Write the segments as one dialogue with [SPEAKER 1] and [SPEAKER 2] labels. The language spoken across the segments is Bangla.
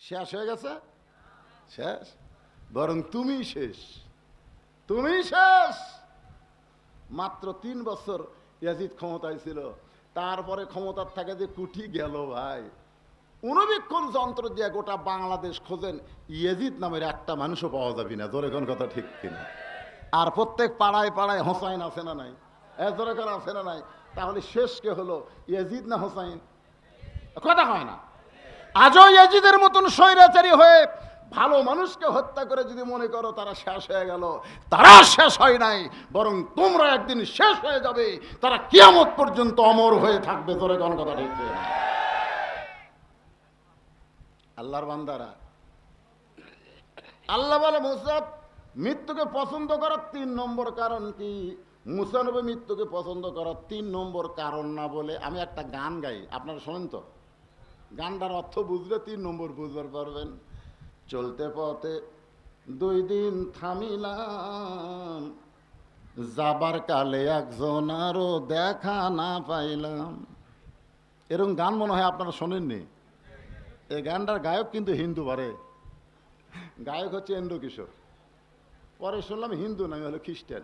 [SPEAKER 1] শেষ হয়ে গেছে? শেষ? বরং তুমি শেষ, তুমি শেষ। মাত্র 3 বছর ইয়াজিদ ক্ষমতায় ছিল, তারপরে ক্ষমতার থেকে যে কুঠি গেল ভাই। অনুবীক্ষণ যন্ত্র দিয়ে গোটা বাংলাদেশ খোঁজেন, ইয়াজিদ নামের একটা মানুষও পাওয়া যাবে না। জোরে কোন কথা ঠিক কিনা? আর প্রত্যেক পাড়ায় পাড়ায় হোসাইন আছে না নাই? জোরে কোন আছে না নাই? তাহলে শেষ কে হলো, ইয়াজিদ না হোসাইন? কথা হয় না। আজও ইয়াজিদের মতন স্বৈরাচারী হয়ে ভালো মানুষকে হত্যা করে যদি মনে করো তারা শেষ হয়ে গেল, তারা শেষ হয় নাই, বরং তোমরা একদিন শেষ হয়ে যাবে। তারা কিয়ামত পর্যন্ত অমর হয়ে থাকবে। জোরে কোন কথা ঠিক কিনা? আল্লাহর বান্দারা, আল্লাহ বলে মুসা মৃত্যুকে পছন্দ করার 3 নম্বর কারণ কি? মুসা নবী মৃত্যুকে পছন্দ করার 3 নম্বর কারণ না বলে আমি একটা গান গাই, আপনারা শোনেন তো। গানটার অর্থ বুঝলে 3 নম্বর বুঝতে পারবেন। চলতে পথে 2 দিন থামিলাম, যাবার কালে একজন আরো দেখা না পাইলাম। এরকম গান মনে হয় আপনারা শোনেননি। এই গানটার গায়ক কিন্তু হিন্দু বারে, গায়ক হচ্ছে এন্দ্র কিশোর। পরে শুনলাম হিন্দু নয়, হলো খ্রিস্টান।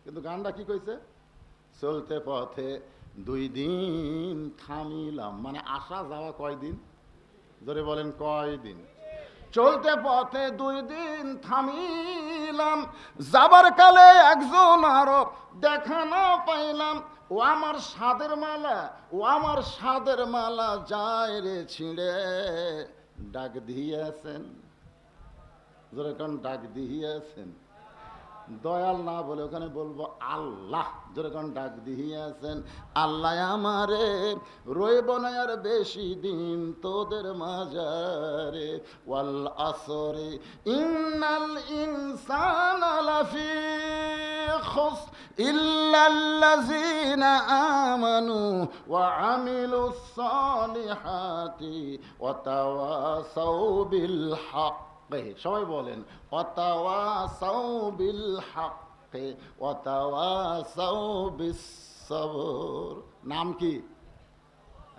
[SPEAKER 1] কিন্তু গানটা কি কইছে? চলতে পথে 2 দিন থামিলাম, মানে আসা যাওয়া কয়দিন? ধরে বলেন কয়দিন? চলতে পথে 2 দিন থামিলাম, যাবার কালে একজন আরো দেখা না পাইলাম। ও আমার সাদের মালা, ও আমার সাদের মালা যায় রে ছিঁড়ে, ডাক দিয়েছেন। যেরকম ডাক দিয়েছেন, দয়াল না বলে ওখানে বলবো আল্লাহ। যেরকম ডাক দিয়েছেন, আল্লাহ আমারে রইব না আর বেশি দিন তোদের মাঝারে। ওয়াল আসরে ইন্নাল ইনসানা লাফি খুসর ইল্লাল্লাযিনা আমানু ওয়া আমিলুস সালিহাতি ওয়া তাওয়াসাউ বিল হক। সবাই বলেন ওয়াতাওয়াসাউ বিল হাক্কি ওয়াতাওয়াসাউ বিস সবর। নাম কি?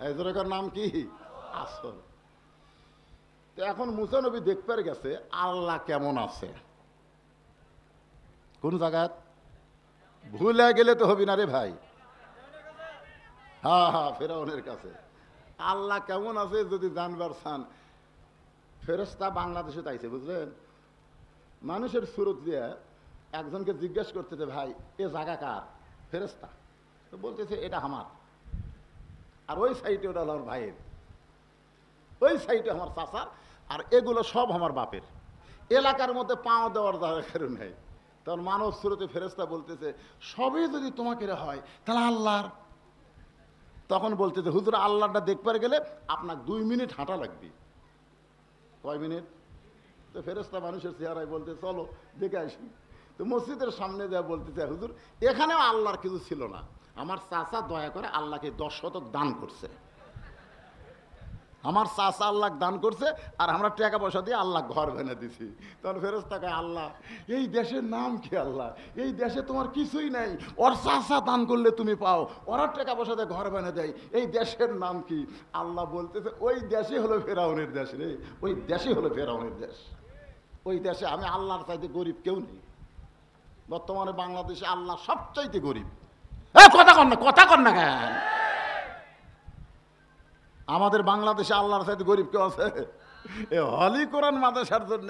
[SPEAKER 1] এজরাকার নাম কি? আসর। তো এখন মুসা নবী দেখতে গেছে আল্লাহ কেমন আছে। কোন জায়গায়? ভুলে গেলে তো হবি না রে ভাই। হ্যাঁ হ্যাঁ, ফেরাউনের কাছে আল্লাহ কেমন আছে যদি জানবার চান, ফেরেশতা বাংলাদেশে তাইছে, বুঝলেন? মানুষের সুরত দিয়ে একজনকে জিজ্ঞেস করতেছে, ভাই এ জায়গা কার? ফেরেশতা তো বলতেছে এটা আমার, আর ওই সাইডে ওটা আমার ভাইয়ের, ওই সাইডে আমার চাচার, আর এগুলো সব আমার বাপের। এলাকার মধ্যে পাও দেওয়ার জায়গা নেই। তখন মানব সুরতে ফেরেশতা বলতেছে, সবই যদি তোমাকে হয় তাহলে আল্লাহর। তখন বলতেছে, হুজুর আল্লাহটা দেখবার গেলে আপনার 2 মিনিট হাঁটা লাগবে। কয় মিনিট? তো ফেরেশতা মানুষের চেহারায় বলতে, চলো দেখে আসি। তো মসজিদের সামনে দেওয়া বলতেছে, হুজুর এখানেও আল্লাহর কিছু ছিল না, আমার চাচা দয়া করে আল্লাহকে 10 শতক দান করছে। আমার চাচা আল্লাহ দান করছে, আর আমরা টাকা পয়সা দিয়ে আল্লাহ ঘর ভেঙে দিছি। তখন ফেরেশতা কয়, আল্লাহ এই দেশের নাম কি? আল্লাহ এই দেশে তোমার কিছুই নাই, ওর চাচা দান করলে তুমি পাও, ওরা টাকা পয়সা দিয়ে ঘর ভেঙে দেয়, এই দেশের নাম কি? আল্লাহ বলতেছে, ওই দেশে হলো ফেরাউনের দেশ রে, ওই দেশে হলো ফেরাউনের দেশ। ওই দেশে আমি আল্লাহর চাইতে গরিব কেউ নেই। বর্তমানে বাংলাদেশে আল্লাহ সবচাইতে গরিব। কথা কর না, কথা কর না কেন? আমাদের বাংলাদেশে আল্লাহর চাইতে গরিব কেউ আছে? এ হলি কোরআন মাদ্রাসার জন্য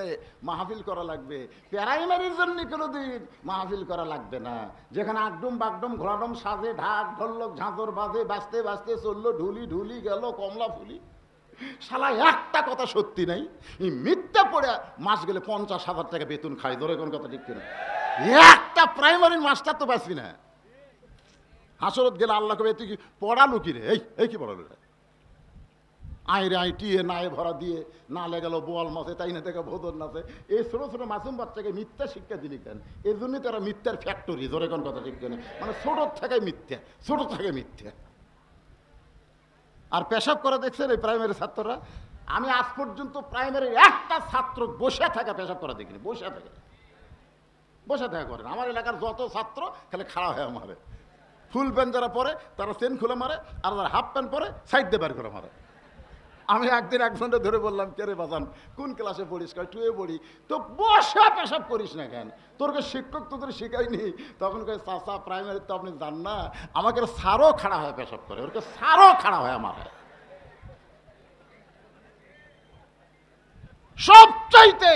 [SPEAKER 1] মাহফিল করা লাগবে, প্রাইমারির জন্য কোনোদিন মাহফিল করা লাগবে না। যেখানে আগডুম বাগডুম ঘোড়াডুম সাজে, ঢাক ঢোলক ঝাঁঝর বাজে, বাজতে বাজতে চললো ঢুলি ঢুলি গেল কমলা ফুলি। শালা একটা কথা সত্যি নাই, এই মিথ্যা পড়ে মাস গেলে 50,000 টাকা বেতন খায়। ধরে কোন কথা ঠিক কিনা? একটা প্রাইমারির মাস্টার তো বাঁচবি না। হাসরত গেলে আল্লাহ কবে তুই কি পড়ালো কি রে? এই কি পড়ালো রে? আইরে আইটিয়ে নায়ে ভরা দিয়ে না লেগেল বোয়াল মাছে, তাই না থেকে ভোদর নাচে। এই ছোট ছোট মাসুম বাচ্চাকে মিথ্যা শিক্ষা দিলি কেন? এই জন্যই তারা মিথ্যার ফ্যাক্টরি। ধরে কোন কথা ঠিক কেন? মানে ছোটোর থেকে মিথ্যা, ছোট থেকে মিথ্যা। আর পেশাব করে দেখছেন এই প্রাইমারি ছাত্ররা? আমি আজ পর্যন্ত প্রাইমারির একটা ছাত্র বসে থাকা পেশাব করা দেখিনি। বসে থাকে, বসে থাকা করেন। আমার এলাকার যত ছাত্র খালি খাড়া হয়ে মারে। ফুল প্যান্ট যারা পরে তারা চেন খুলে মারে, আর যারা হাফ প্যান্ট পরে সাইড দিয়ে বের করে মারে। আমি একদিন একজনকে ধরে বললাম, কে রে বাজান, কোন ক্লাসে পড়িস? কয় টুয়ে পড়ি। তো বসে পেশাব করিস না কেন? তোরকে শিক্ষক তোদের শিখায়নি? তখন কয় চাচা প্রাইমারি তো আপনি জান না, আমাকে সারও খাড়া হয় পেশাব করে, ওরকে সারও খাড়া হয় আমার। সবচাইতে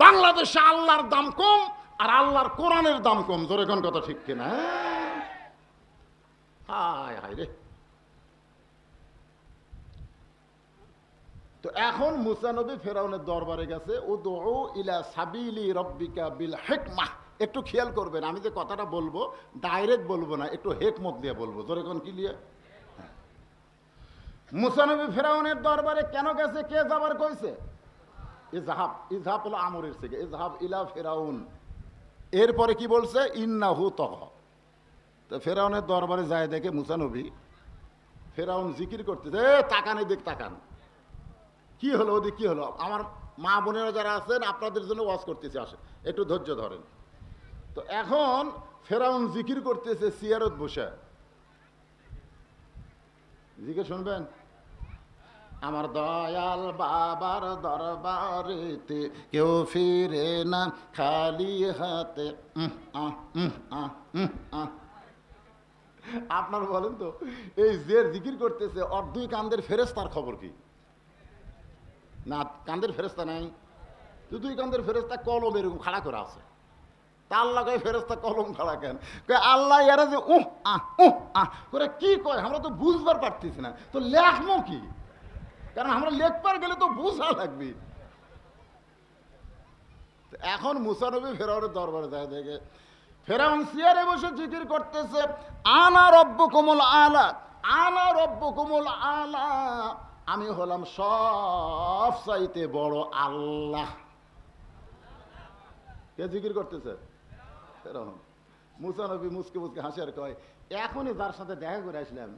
[SPEAKER 1] বাংলাদেশে আল্লাহর দাম কম আর আল্লাহর কোরআনের দাম কম। জোরে কোন কথা ঠিক কিনা? হায় হায় রে। তো এখন মুসা নবী ফেরাউনের দরবারে গেছে, উদউ ইলা সাবিলি রব্বিকা বিল হিকমাহ। একটু খেয়াল করবেন, আমি যে কথাটা বলবো ডাইরেক্ট বলবো না, একটু হেকমত দিয়ে বলবো। জোরে কোন কি নিয়ে? মুসা নবী ফেরাউনের দরবারে কেন গেছে? কে যাবার কইছে? ইজহাব। ইজহাব হলো আমরের থেকে, ইজহাব ইলা ফেরাউন। এরপরে কি বলছে? ইন্নাহু তাগা। তো ফেরাউনের দরবারে যায় দেখে মুসা নবী, ফেরাউন জিকির করতেছে, তাকান এদিক তাকান। কি হলো ওদিক, কি হলো? আমার মা বোনেরা যারা আছেন আপনাদের জন্য ওয়াজ করতেছে, আসে একটু ধৈর্য ধরেন। তো এখন ফেরাউন জিকির করতেছে সিয়ারত বসে। জিকির শুনবেন? আমার দয়াল বাবার দরবারেতে কেউ ফিরে না খালি হাতে। আপনার বলেন তো, এই যে জিকির করতেছে ওর দুই কান্দের ফেরেশতার খবর কি? না, কান্দের ফেরেশতা নাই তো, দুই কান্দের ফেরেশতা কলম এরকম খাড়া করে আছে। তা আল্লাহ কয় ফেরেশতা কলম খাড়া কেন? কয় আল্লাহ এরা যে করে কি কয় আমরা তো বুঝবার পারতেছি না, তো লেখমো কি? কারণ আমরা লেখবার গেলে তো বুঝা লাগবে। এখন মুসা নবী ফেরাউনের দরবারে যায় দেখে ফেরাউন সিয়ারে বসে জিকির করতেছে, আনা রব্বুকুমুল আলা, আনা রব্বুকুমুল আলা, আমি হলাম সব চাইতে বড় আল্লাহ। কে জিকির করতেছে? ফেরাউন। মুসা নবী মুসকে মুসকে হাসি আর কয়, এখনই যার সাথে দেখা করে আসলাম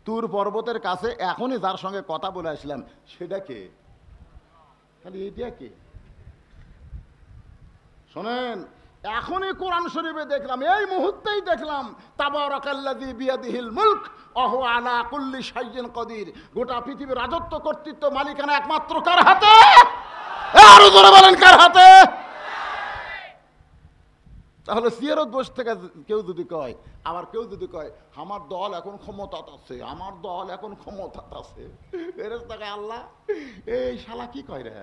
[SPEAKER 1] তুর পর্বতের কাছে, এখনই যার সঙ্গে কথা বলে আসলাম, সেটা কে? খালি এইটা কে? শোনেন, এখনই কোরআন শরীফে দেখলাম, এই মুহূর্তেই দেখলাম, তাবারাকাল্লাযী বিয়াদিহিল মুলক ওয়া হুয়া আলা কুল্লি শাইইন কদির। গোটা পৃথিবীর রাজত্ব কর্তৃত্ব মালিকানা একমাত্র কার হাতে? আরো জোরে বলেন, কার হাতে? তাহলে সিয়ারত বসে থেকে কেউ যদি কয়, আবার কেউ যদি কয় আমার দল এখন ক্ষমতাত আছে, আমার দল এখন ক্ষমতাত আছে, ফেরেশতাকে আল্লাহ এই শালা কি কয় রে?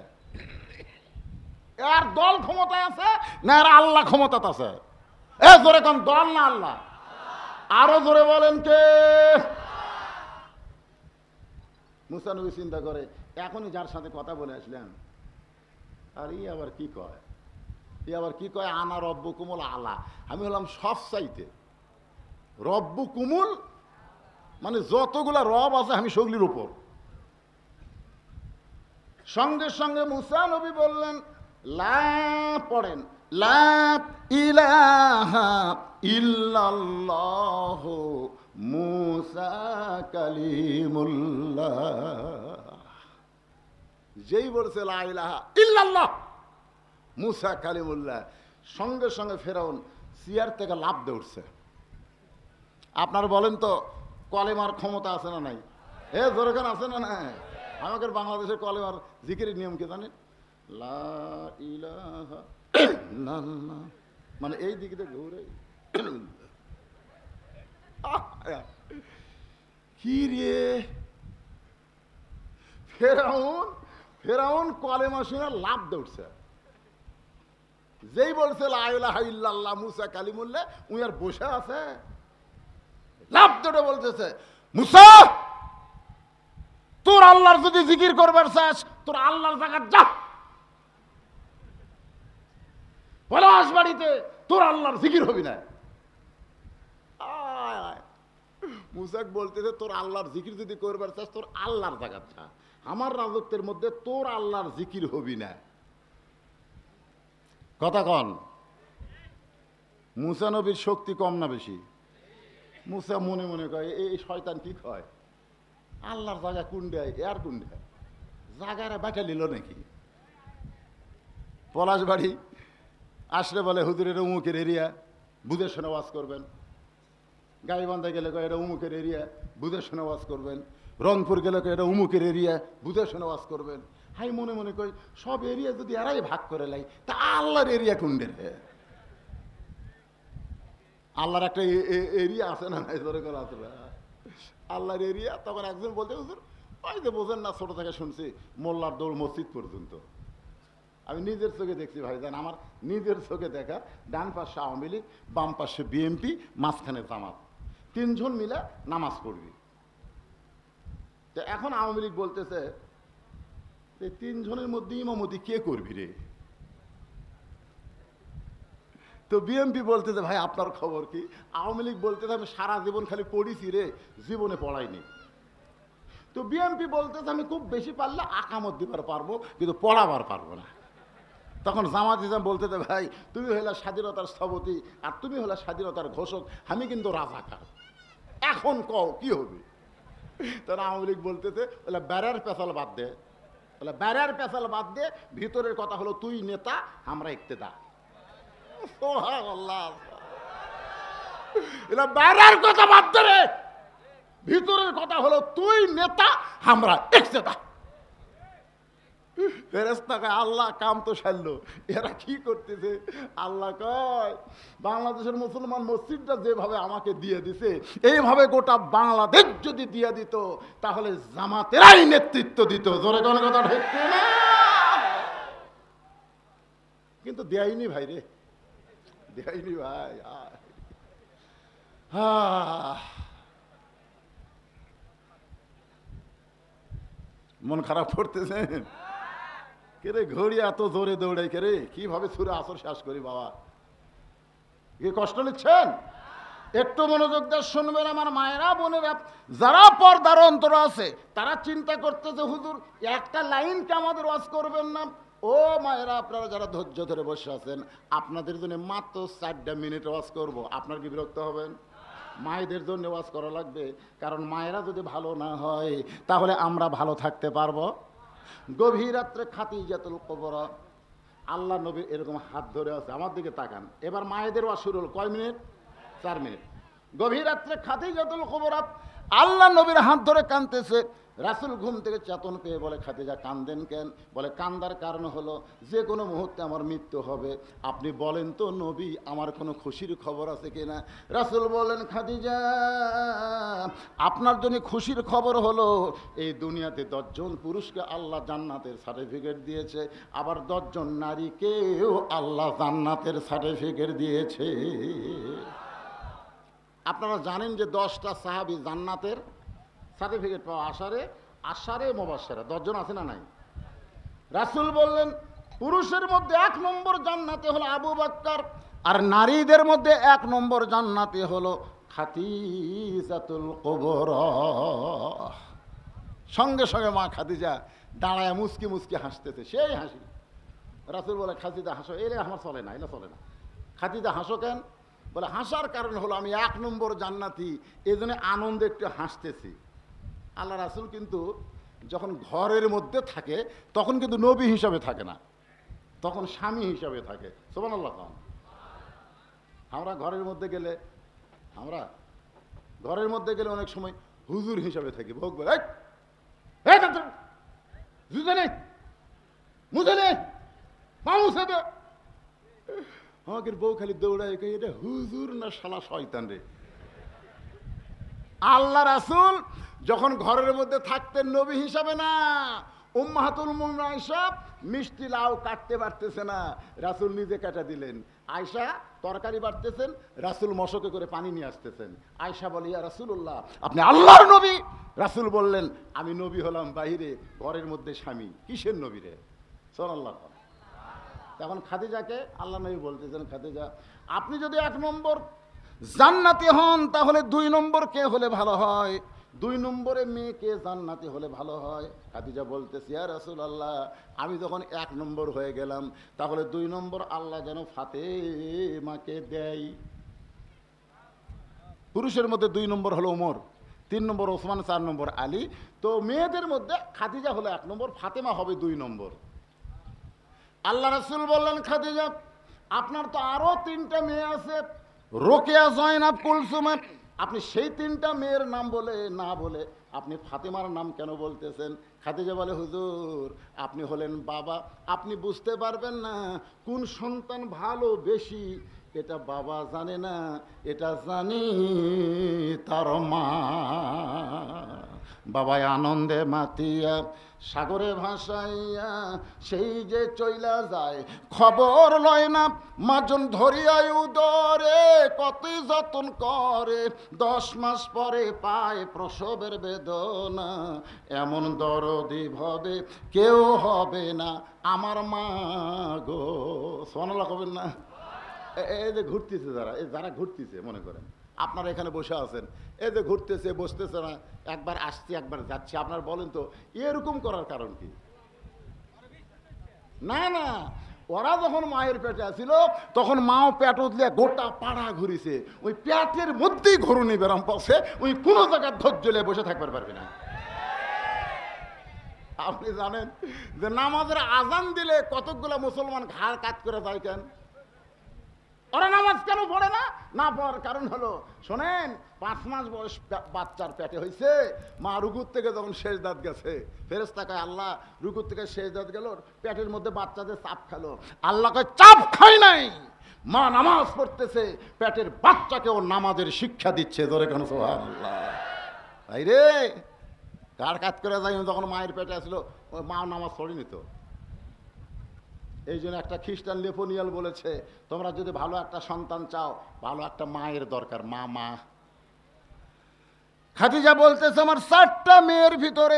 [SPEAKER 1] এর দল ক্ষমতায় আছে না এর আল্লাহ ক্ষমতাত আছে? এ জোরে কোন, দল না আল্লাহ? আরো জোরে বলেন কে? মুসা নবী চিন্তা করে, এখনই যার সাথে কথা বলে আসলাম, আর ই আবার কি কয়? আবার কি কয়? আনা রব্বুকুমুল আলা, আমি হলাম সব চাইতে। রব্বুকুমুল মানে যতগুলা রব আছে আমি সগলির উপর। সঙ্গে সঙ্গে মুসা নবী বললেন, লা, পড়েন, লা ইলাহা ইল্লাল্লাহ মুসা কালিমুল্লাহ। যেই বলছে লা ইলাহা ইল্লাল্লাহ মুসা কালিমুল্লাহ, সঙ্গে সঙ্গে ফেরাউন চেয়ার থেকে লাফ দিয়ে উঠছে। আপনার বলেন তো কলেমার ক্ষমতা আছে না নাই? এ জোরেখান আছে না নাই? আমাদের বাংলাদেশের কলেমার জিকিরের নিয়ম কি জানেন? লা ইলাহা ইল্লাল্লাহ মানে এই দিকে ঘুরে কি রে ফেরাউন, ফেরাউন কলেমা শুনে লাফ দিয়ে উঠছে। যেই বলছে লা ইলাহা ইল্লাল্লাহ মুসা কালিমুল্লাহ, উনি আর বসে আছে, লাফ দিয়ে বলতেছে, মুসা তোর আল্লাহর যদি জিকির করবার চাস তোর আল্লাহর জায়গা যা, পলাশ বাড়িতে তোর আল্লাহর জিকির হবি না। মুসাক বলতেছে তোর আল্লাহর জিকির যদি করবার চাস তোর আল্লাহর জায়গা যা, আমার রাজত্বের মধ্যে তোর আল্লাহর জিকির হবি না। কথা কন, মুসা নবীর শক্তি কম না বেশি? মুসা মনে মনে কয় এই শয়তান কি কয়, আল্লাহর জায়গা কুন্ডায় এর কুন্ডায় জায়গারা বাঁচা নিল নাকি? পলাশ বাড়ি আসলে বলে হুজুরের উমুকের এরিয়া, বুঝে শুনে ওয়াজ করবেন। গাইবান্ধা গেলে কয় এটা উমুকের এরিয়া, বুঝে শুনে ওয়াজ করবেন। রংপুর গেলে এটা উমুকের এরিয়া, বুঝে শুনে ওয়াজ করবেন। হাই মনে মনে কই সব এরিয়া যদি এরাই ভাগ করে লাই তা আল্লাহর এরিয়া কোনদের? আল্লাহর একটা এরিয়া আছে না, নাই ধরে করে আছে আল্লাহর এরিয়া। তখন একজন বলতে হুজুর ওই যে বোঝেন না, ছোট থেকে শুনছি মোল্লার দৌড় মসজিদ পর্যন্ত। আমি নিজের চোখে দেখছি ভাইজান, আমার নিজের চোখে দেখা। ডান পাশে আওয়ামী লীগ, বাম পাশে বিএনপি, মাঝখানে জামাত, তিনজন মিলে নামাজ পড়বি। তো এখন আওয়ামী লীগ বলতেছে এই তিনজনের মধ্যে ইমামতি কে করবি রে? তো বিএনপি বলতেছে ভাই আপনার খবর কি? আওয়ামী লীগ বলতেছে আমি সারা জীবন খালি পড়িছি রে, জীবনে পড়াইনি। তো বিএনপি বলতেছে আমি খুব বেশি পারলে আকামত দিবার পারবো, কিন্তু পড়াবার পারবো না। তখন জামাত ইসলাম বলতেছে ভাই তুমি হইলা স্বাধীনতার স্থপতি আর তুমি হইলা স্বাধীনতার ঘোষক, আমি কিন্তু রাজাকার, এখন কও কি হবে? তখন আওয়ামী লীগ বলতেছে বলে ব্যারার পেছাল বাদ দে, বলে ব্যারার পেছাল বাদ দে, ভিতরের কথা হলো তুই নেতা আমরা ইক্তেদা। বাইরের কথা বাদ দে রে, ভিতরের কথা হলো তুই নেতা আমরা ইক্তেদা। ফেরেশতাকে আল্লাহ কাম তো সারলো, এরা কি করতেছে? আল্লাহ কয় বাংলাদেশের মুসলমান মসজিদটা যেভাবে আমাকে দিয়ে দিছে এইভাবে গোটা বাংলাদেশ যদি দিয়ে দিত তাহলে জামাতেরাই নেতৃত্ব দিত। জোরে কোন কথা ঠিক না? কিন্তু দেয়নি ভাই রে, দেয়নি ভাই। মন খারাপ করতেছেন? কেরে ঘড়ি এত জোরে দৌড়াই, কেরে কিভাবে ছুড়ে আসর শেষ করি বাবা? কি কষ্ট নিচ্ছেন? একটু মনোযোগ দিয়ে শুনবেন আমার মায়েরা বোনেরা, যারা পর্দার অন্তর আছে তারা চিন্তা করতেছে হুজুর একটা লাইন কে আমাদের ওয়াজ করবেন না? ও মায়েরা আপনারা যারা ধৈর্য ধরে বসে আছেন, আপনাদের জন্য মাত্র 4 মিনিট ওয়াজ করব। আপনার কি বিরক্ত হবেন? মায়েদের জন্য ওয়াজ করা লাগবে, কারণ মায়েরা যদি ভালো না হয় তাহলে আমরা ভালো থাকতে পারবো? গভীর রাত্রে খাদিজাতুল কুবরা আল্লাহ নবী এরকম হাত ধরে আছে, আমার দিকে তাকান। এবার মায়েদের ওয়াজ শুরু হল, কয় মিনিট? 4 মিনিট। গভীর রাত্রে খাদিজাতুল কুবরা আল্লাহ নবীর হাত ধরে কাঁদতেছে। রাসূল ঘুম থেকে চেতন পেয়ে বলে খাদিজা কান্দেন কেন? বলে কান্দার কারণ হলো যে কোনো মুহূর্তে আমার মৃত্যু হবে, আপনি বলেন তো নবী আমার কোনো খুশির খবর আছে কিনা? রাসূল বলেন খাদিজা আপনার জন্য খুশির খবর হলো এই দুনিয়াতে 10 জন পুরুষকে আল্লাহ জান্নাতের সার্টিফিকেট দিয়েছে, আবার 10 জন নারীকেও আল্লাহ জান্নাতের সার্টিফিকেট দিয়েছে। আপনারা জানেন যে 10টা সাহাবী জান্নাতের সার্টিফিকেট পাওয়া আশারে মুবাশশারা 10 জন আছে না নাই? রাসূল বললেন পুরুষের মধ্যে 1 নম্বর জান্নাতে হলো আবু বকর, আর নারীদের মধ্যে 1 নম্বর জান্নাতে হলো খাদিজাতুল কুবরা। সঙ্গে সঙ্গে মা খাদিজা দাঁড়ায় মুচকি মুচকি হাসতেছে, সেই হাসি। রাসূল বলে খাদিজা হাসো, এলে আমার চলে না, এটা চলে না। খাদিজা হাসো কেন? বলে হাসার কারণ হলো আমি 1 নম্বর জান্নাতি, এই জন্য আনন্দে একটু হাসতেছি। আল্লাহ রাসূল কিন্তু যখন ঘরের মধ্যে থাকে তখন কিন্তু নবী হিসাবে থাকে না, তখন স্বামী হিসাবে থাকে। সুবহানাল্লাহ। আমরা ঘরের মধ্যে গেলে অনেক সময় হুজুর হিসাবে থাকি। ভোগ বলে আমাকে বউ খালি দৌড়ায়, এটা হুজুর না শালা শয়তান রে। আল্লাহ রাসূল যখন ঘরের মধ্যে থাকতেন নবী হিসাবে না, উম্মাহাতুল মুমিনিন আয়েশা মিষ্টি লাউ কাটতে পারতেছে না, রাসূল নিজে কাটা দিলেন। আয়েশা তরকারি বাটতেছেন, রাসূল মশকে করে পানি নিয়ে আসতেছেন। আয়েশা বলে ইয়া রাসূলুল্লাহ আপনি আল্লাহর নবী। রাসূল বললেন আমি নবী হলাম বাইরে, ঘরের মধ্যে স্বামী, কিসের নবী রে? সুবহানাল্লাহ। তখন খাদিজাকে আল্লাহ নবী বলতেছেন খাদিজা আপনি যদি 1 নম্বর জান্নাতি হন তাহলে 2 নম্বর কে হলে ভালো হয়? 2 নম্বরে মেয়েকে জান্নাতি হলে ভালো হয়। খাদিজা বলতেছে ইয়া রাসূলুল্লাহ আমি যখন 1 নম্বর হয়ে গেলাম তাহলে 2 নম্বর আল্লাহ যেন ফাতেমাকে দেয়। পুরুষের মধ্যে 2 নম্বর হলো ওমর, 3 নম্বর ওসমান, 4 নম্বর আলী। তো মেয়েদের মধ্যে খাদিজা হলো 1 নম্বর, ফাতেমা হবে 2 নম্বর। আল্লাহ রাসূল বললেন খাদিজা আপনার তো আরো 3টা মেয়ে আছে, রোকেয়া, জয়নাব, কুলসুম, আপনি সেই 3টা মেয়ের নাম বলে না বলে আপনি ফাতেমার নাম কেন বলতেছেন? খাদিজা বলে, হুজুর আপনি হলেন বাবা, আপনি বুঝতে পারবেন না কোন সন্তান ভালো বেশি, এটা বাবা জানে না, এটা জানি তার মা। বাবাই আনন্দে মাতিয়া সাগরে ভাসাইয়া সেই যে চইলা যায়, খবর লয় না মাজন ধরিয়াই উদরে, কত যতন করে 10 মাস পরে পায় প্রসবের বেদনা, এমন দরদি ভবে কেউ হবে না আমার মা গো। সুবহানাল্লাহ কবেন না? এই যে ঘুরতেছে যারা, এই যারা ঘুরতেছে, মনে করেন আপনারা এখানে বসে আছেন, এই যে ঘুরতেছে বসতেছে না, একবার আসছে একবার যাচ্ছে, আপনারা বলেন তো এরকম করার কারণ কি? না না, ওরা যখন মায়ের পেটে আসছিল তখন মাও পেট উঠলে গোটা পাড়া ঘুরিছে, ওই পেটের মধ্যেই ঘুরুনি বেরাম পাচ্ছে, ওই কোনো জায়গায় ধৈর্য নিয়ে বসে থাকতে পারবে না। আপনি জানেন যে নামাজের আজান দিলে কতকগুলো মুসলমান ঘাড় কাজ করে যায় কেন? ওরা নামাজ কেন পড়ে না? না পড়ার কারণ হলো, শোনেন, 5 মাস বয়স বাচ্চার পেটে হয়েছে, মা রুকুর থেকে যখন শেষ দাঁত গেছে, ফেরেশতা কয় আল্লাহ রুকুর থেকে শেষ দাঁত গেল, পেটের মধ্যে বাচ্চাদের চাপ খেলো। আল্লাহ কয় চাপ খাই নাই, মা নামাজ পড়তেছে, পেটের বাচ্চাকে ও নামাজের শিক্ষা দিচ্ছে। ধরে কেন সুবহানাল্লাহ। তাই রে, কার কাজ করে যাই, যখন মায়ের পেটে আসলো ওই মা নামাজ পড়েনি তো। এই জন্য একটা খ্রিস্টান লেপোনিয়াল বলেছে, তোমরা যদি ভালো একটা সন্তান চাও, ভালো একটা মায়ের দরকার, মা মা। খাদিজা বলতেছে আমার 4টা মেয়ের ভিতরে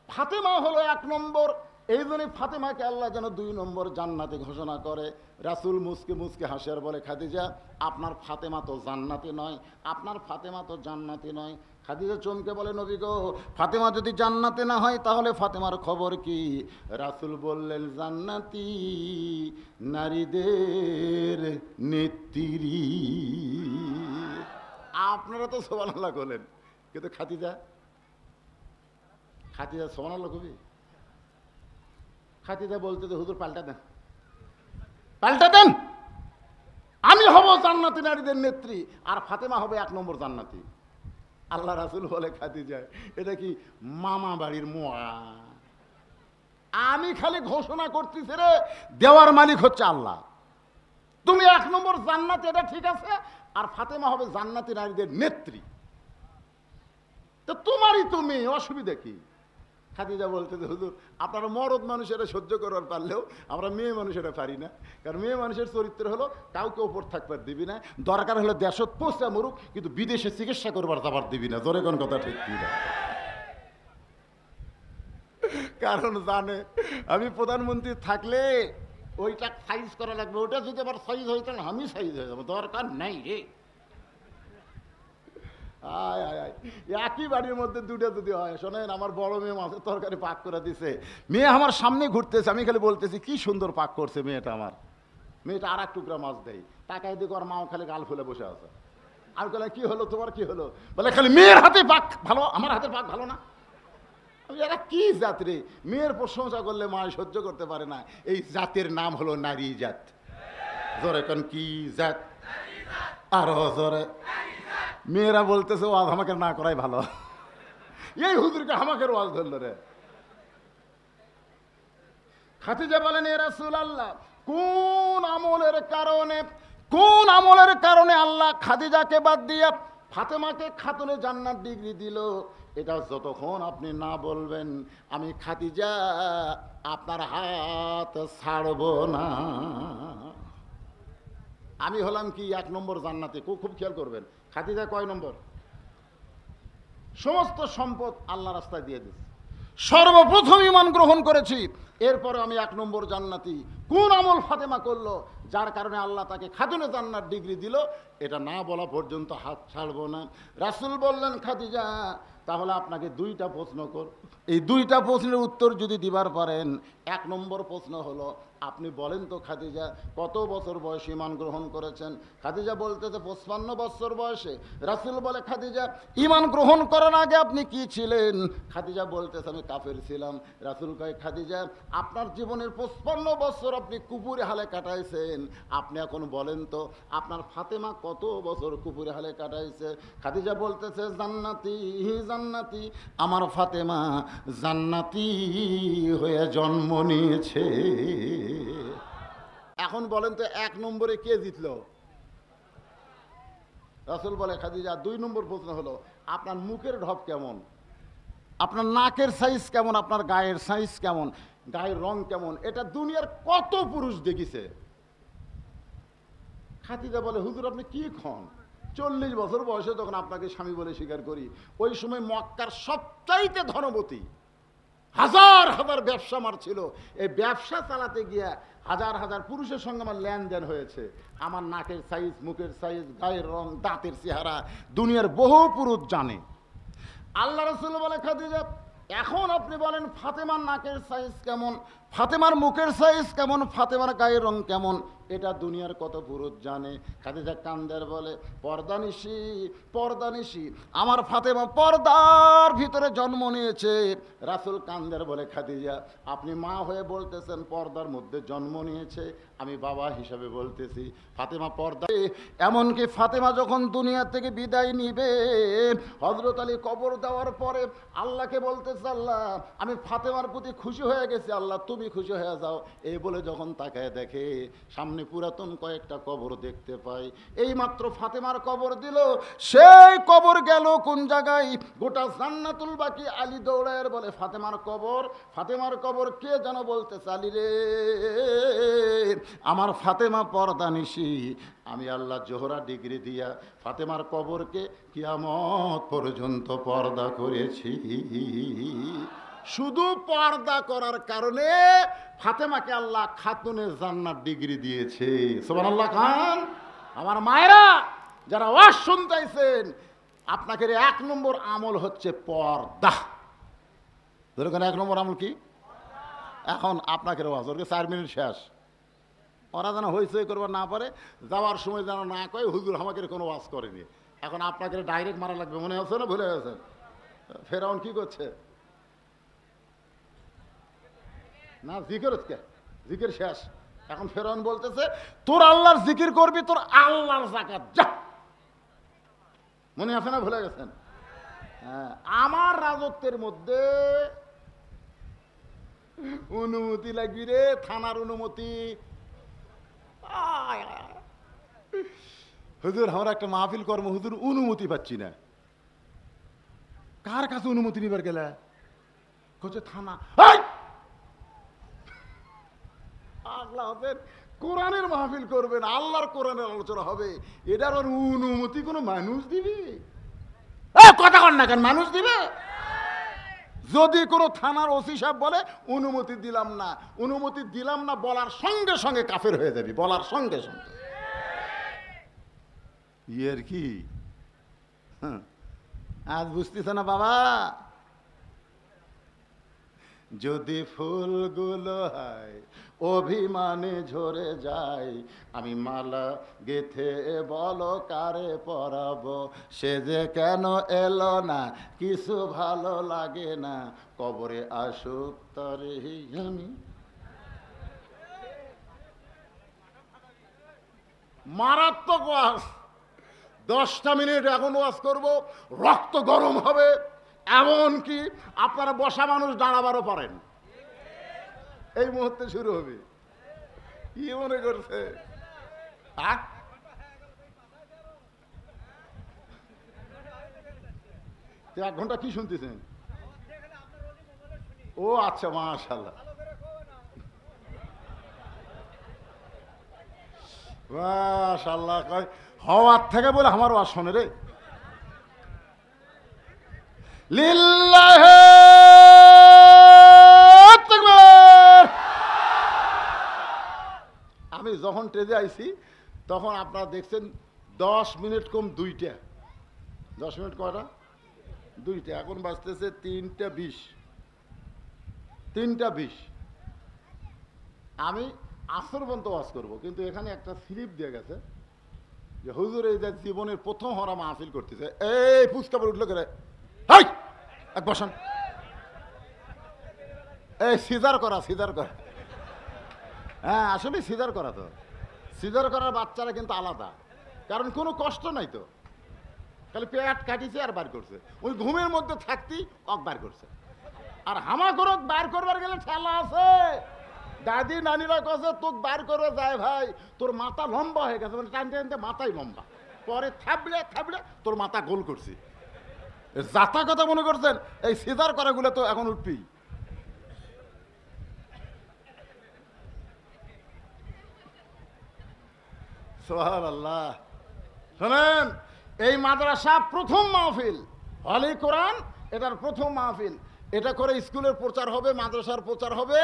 [SPEAKER 1] ফাতেমা হলো 1 নম্বর, এই জন্য ফাতেমাকে আল্লাহ যেন 2 নম্বর জান্নাতে ঘোষণা করে। রাসূল মুসকে মুসকে হাসে আর বলে, খাদিজা আপনার ফাতেমা তো জান্নাতি নয়, আপনার ফাতেমা তো জান্নাতি নয়। খাদিজা চমকে বলে, নবী গো, ফাতেমা যদি জান্নাতে না হয় তাহলে ফাতেমার খবর কি? রাসূল বললেন, জান্নাতি নারীদের নেত্রী। আপনারা তো সুবহানাল্লাহ বলেন, কিন্তু খাদিজা সুবহানাল্লাহ কবি। খাদিজা বলতে যে হুজুর পাল্টা দেন, পাল্টা দেন, আমি হব জান্নাতি নারীদের নেত্রী আর ফাতেমা হবে 1 নম্বর জান্নাতি। আল্লাহ রাসূল বলে, খাদিজা এটা কি মামা বাড়ির মোয়া? আমি খালি ঘোষণা করতেছি রে, দেওয়ার মালিক হচ্ছে আল্লাহ। তুমি 1 নম্বর জান্নাতি, এটা ঠিক আছে, আর ফাতেমা হবে জান্নাতি নারীদের নেত্রী। তো তোমারই তুমি, অসুবিধা কি? খাদিজা বলতে যে হুজুর আপনারা মরদ মানুষেরা সহ্য করার পারলেও আমরা মেয়ে মানুষেরা পারি না, কারণ মেয়ে মানুষের চরিত্র হলো কাউকে ওপর থাকবার দিবি না, দরকার হলে দেশত পৌঁছা মরুক, কিন্তু বিদেশে চিকিৎসা করবার যাবার দিবি না। জোরে কোন কথা ঠিক কি না? কারণ জানে আমি প্রধানমন্ত্রী থাকলে ওইটা সাইজ করা লাগবে, ওটা যদি আবার সাইজ হইতে না আমি সাইজ হয়ে যাবো, দরকার নাই রে। আয় আয় আয়, একই বাড়ির মধ্যে 2টা যদি হয়। শোনেন, আমার বড় মেয়ে মাছের তরকারি পাক করে দিছে, মেয়ে আমার সামনে ঘুরতেছে, আমি খালি বলতেছি কি সুন্দর পাক করছে মেয়েটা আমার। মেয়েটা আর 1 টুকরা মাছ দেয়, তাকাই দিকে ওর মাও খালি গাল ফুলে বসে আছে। আর বলে কি হলো তোমার, কি হলো? বলে খালি মেয়ের হাতে পাক ভালো, আমার হাতের পাক ভালো না। আমি এরা কি জাত রে, মেয়ের প্রশংসা করলে মা সহ্য করতে পারে না। এই জাতের নাম হলো নারী জাত। জোরে কোন কি জাত? আরো জোরে। মেয়েরা বলতেছে ওয়াজ আমাকে না করাই ভালো। এই হুজুরকে আমাকে ওয়াজ ধরল রে। খাদিজা বলেন, এ রাসূলুল্লাহ, কোন আমলের কারণে আল্লাহ খাদিজাকে বাদ দিয়া ফাতেমাকে খাতুনে জান্নাত ডিগ্রি দিল, এটা যতক্ষণ আপনি না বলবেন আমি খাদিজা আপনার হাত ছাড়ব না। আমি হলাম কি 1 নম্বর জান্নাতি। খুব খেয়াল করবেন, খাদিজা কয় নম্বর? সমস্ত সম্পদ আল্লাহ রাস্তায় দিয়ে দিচ্ছে, সর্বপ্রথম ঈমান গ্রহণ করেছি, এরপরে আমি 1 নম্বর জান্নাতি। কোন আমল ফাতেমা করলো যার কারণে আল্লাহ তাকে খাতুনে জান্নাত ডিগ্রি দিল, এটা না বলা পর্যন্ত হাত ছাড়বো না। রাসূল বললেন, খাদিজা তাহলে আপনাকে 2টা প্রশ্ন কর, এই 2টা প্রশ্নের উত্তর যদি দিবার পারেন। 1 নম্বর প্রশ্ন হলো, আপনি বলেন তো খাদিজা কত বছর বয়সে ঈমান গ্রহণ করেছেন? খাদিজা বলতেছে 55 বছর বয়সে। রাসূল বলে, খাদিজা ঈমান গ্রহণ করার আগে আপনি কি ছিলেন? খাদিজা বলতেছে আমি কাফের ছিলাম। রাসূল কয়, খাদিজা আপনার জীবনের 55 বছর আপনি কুপুরে হালে কাটাইছেন, আপনি এখন বলেন তো আপনার ফাতেমা কত বছর কুপুরে হালে কাটাইছে? খাদিজা বলতেছে জান্নাতি জান্নাতি, আমার ফাতেমা জান্নাতি হয়ে জন্ম নিয়েছে। এখন বলেন তো 1 নম্বরে কে জিতলো? রাসূল বলে খাদিজা। 2 নম্বর প্রশ্ন হলো, আপনার মুখের ঢপ কেমন, আপনার নাকের সাইজ কেমন, আপনার গায়ের সাইজ কেমন, গায়ের রং কেমন, এটা দুনিয়ার কত পুরুষ দেখিছে? খাদিজা বলে হুজুর আপনি কি খন, 40 বছর বয়সে তখন আপনাকে স্বামী বলে স্বীকার করি। ওই সময় মক্কার সবচাইতে ধনবতী, হাজার হাজার ব্যবসা আমার ছিল। এই ব্যবসা চালাতে গিয়া হাজার হাজার পুরুষের সঙ্গে আমার লেনদেন হয়েছে। আমার নাকের সাইজ, মুখের সাইজ, গায়ের রং, দাঁতের চেহারা দুনিয়ার বহু পুরুষ জানে। আল্লাহ রাসূল বলে খাদিজা এখন আপনি বলেন ফাতেমার নাকের সাইজ কেমন, ফাতেমার মুখের সাইজ কেমন, ফাতেমার গায়ের রং কেমন, এটা দুনিয়ার কত পুরুষ জানে? খাদিজা কান্দের বলে পর্দানিশি, পর্দানিশি, আমার ফাতেমা পর্দার ভিতরে জন্ম নিয়েছে। রাসূল কান্দের বলে খাদিজা আপনি মা হয়ে বলতেছেন পর্দার মধ্যে জন্ম নিয়েছে, আমি বাবা হিসাবে বলতেছি ফাতেমা পর্দা। এমনকি ফাতেমা যখন দুনিয়া থেকে বিদায় নিবে, হযরত আলী কবর দেওয়ার পরে আল্লাহকে বলতেছে আল্লাহ আমি ফাতেমার প্রতি খুশি হয়ে গেছি, আল্লাহ তুমি খুশি হয়ে যাও। এই বলে যখন তাকায় দেখে সামনে পুরাতন কয়েকটা কবর দেখতে পাই। এই মাত্র ফাতেমার কবর দিল, সেই কবর গেল কোন জায়গায়? গোটা জান্নাতুল বাকি। আলী দৌড়ায় বলে ফাতেমার কবর, ফাতেমার কবর। কে যেন বলতেছে আলী রে আমার ফাতেমা পর্দানিশি, আমি আল্লাহ জোহরা ডিগ্রি দিয়া ফাতেমার কবরকে কিয়ামত পর্যন্ত পর্দা করেছি। শুধু পর্দা করার কারণে ফাতেমাকে আল্লাহ খাতুনে জান্নাত ডিগ্রি দিয়েছে। সুবহানাল্লাহ খান। আমার মায়েরা যারা ওয়াজ শুনতেছেন, আপনাকে 1 নম্বর আমল হচ্ছে পর্দা। ধরুন 1 নম্বর আমল কি? এখন আপনাকে ওয়াজ ওর 4 মিনিট শেষ, ওরা যেন হইচই করবার না পারে, যাওয়ার সময় যেন না কয় হুজুর আমাকে কোনো ওয়াজ করেনি। এখন আপনাকে ডাইরেক্ট মারা লাগবে, মনে হচ্ছে না? ভুলে গেছেন ফেরাউন কি করছে না? জিকির হচ্ছে, জিকির শেষ। এখন ফেরাউন বলতেছে তোর আল্লাহর জিকির করবি, তোর আল্লাহর যাকাত যা। মনে আছে না? ভুলে গেছেন? হ্যাঁ, আমার রাজত্বের মধ্যে অনুমতি লাগবি রে, থানার অনুমতি। হুজুর আমরা একটা মাহফিল কর্ম, হুজুর অনুমতি পাচ্ছি না। কার কাছে অনুমতি নিবার গেলে? হচ্ছে থানা। আল্লাহ কোরআনের মাহফিল করবেন, আল্লাহর কোরআনের আলোচনা হবে, এটার অনুমতি কোনো মানুষ দিবে? কথা কন না কেন? মানুষ দিবে? যদি কোনো থানার ওসি সাহেব বলে অনুমতি দিলাম না, অনুমতি দিলাম না বলার সঙ্গে সঙ্গে কাফের হয়ে যাবি, বলার সঙ্গে সঙ্গে। ইয়ের কি আজ বুঝতেছে না বাবা? যদি ফুলগুলো হয় অভিমানে ঝরে যায়, আমি মালা গেথে বলো কারে পরাবো, সে যে কেন এলো না, কিছু ভালো লাগে না, কবরে আসুক তারে আমি। মারাত্মক ওয়াজ, 10টা মিনিট এখন ওয়াজ করব, রক্ত গরম হবে। এমনকি আপনারা বসা মানুষ দাঁড়াবারও পারেন। এই মুহূর্তে শুরু হবে। কি মনে করছে? 1 ঘন্টা কি শুনতেছেন? ও আচ্ছা, মাশাআল্লাহ মাশাআল্লাহ। হওয়ার থেকে বলে আমার ওয়াজ শোনে রে। লিল্লাহি তাকবীর। আমি যখন ট্রেনে আইছি তখন আপনারা দেখছেন 10 মিনিট কম 2টা। 10 মিনিট কয়টা? 2টা। এখন বাজতেছে 3টা 20। 3টা 20। আমি আসর পর্যন্ত ওয়াজ করবো, কিন্তু এখানে একটা স্লিপ দিয়ে গেছে যে হুজুর এই যে জীবনের প্রথম হরা মাহফিল করতেছে। এই পুষ্কাপড় উঠলো করে এক বসান, এই সিজার করা, সিজার করা। হ্যাঁ আসলে সিজার করা, তো সিজার করার বাচ্চারা কিন্তু আলাদা, কারণ কোনো কষ্ট নাই তো। খালি পেট কাটিছে আর বার করছে, ওই ঘুমের মধ্যে থাকতেই কক বার করছে। আর হামাকরক বার করবার গেলে ঠেলা আছে। দাদি নানিরা কাছে তোকে বার করে যায় ভাই, তোর মাথা লম্বা হয়ে গেছে, মানে টানতে টানতে মাথাই লম্বা, পরে থাবড়ে থাবড়ে তোর মাথা গোল করছি। যাতা কথা মনে করছেন, এই সিজার করাগুলো তো এখন উঠবি। সুবহানাল্লাহ। শোনেন, এই মাদ্রাসা প্রথম মাহফিল, হলি কোরআন এটার প্রথম মাহফিল। এটা করে স্কুলের প্রচার হবে, মাদ্রাসার প্রচার হবে,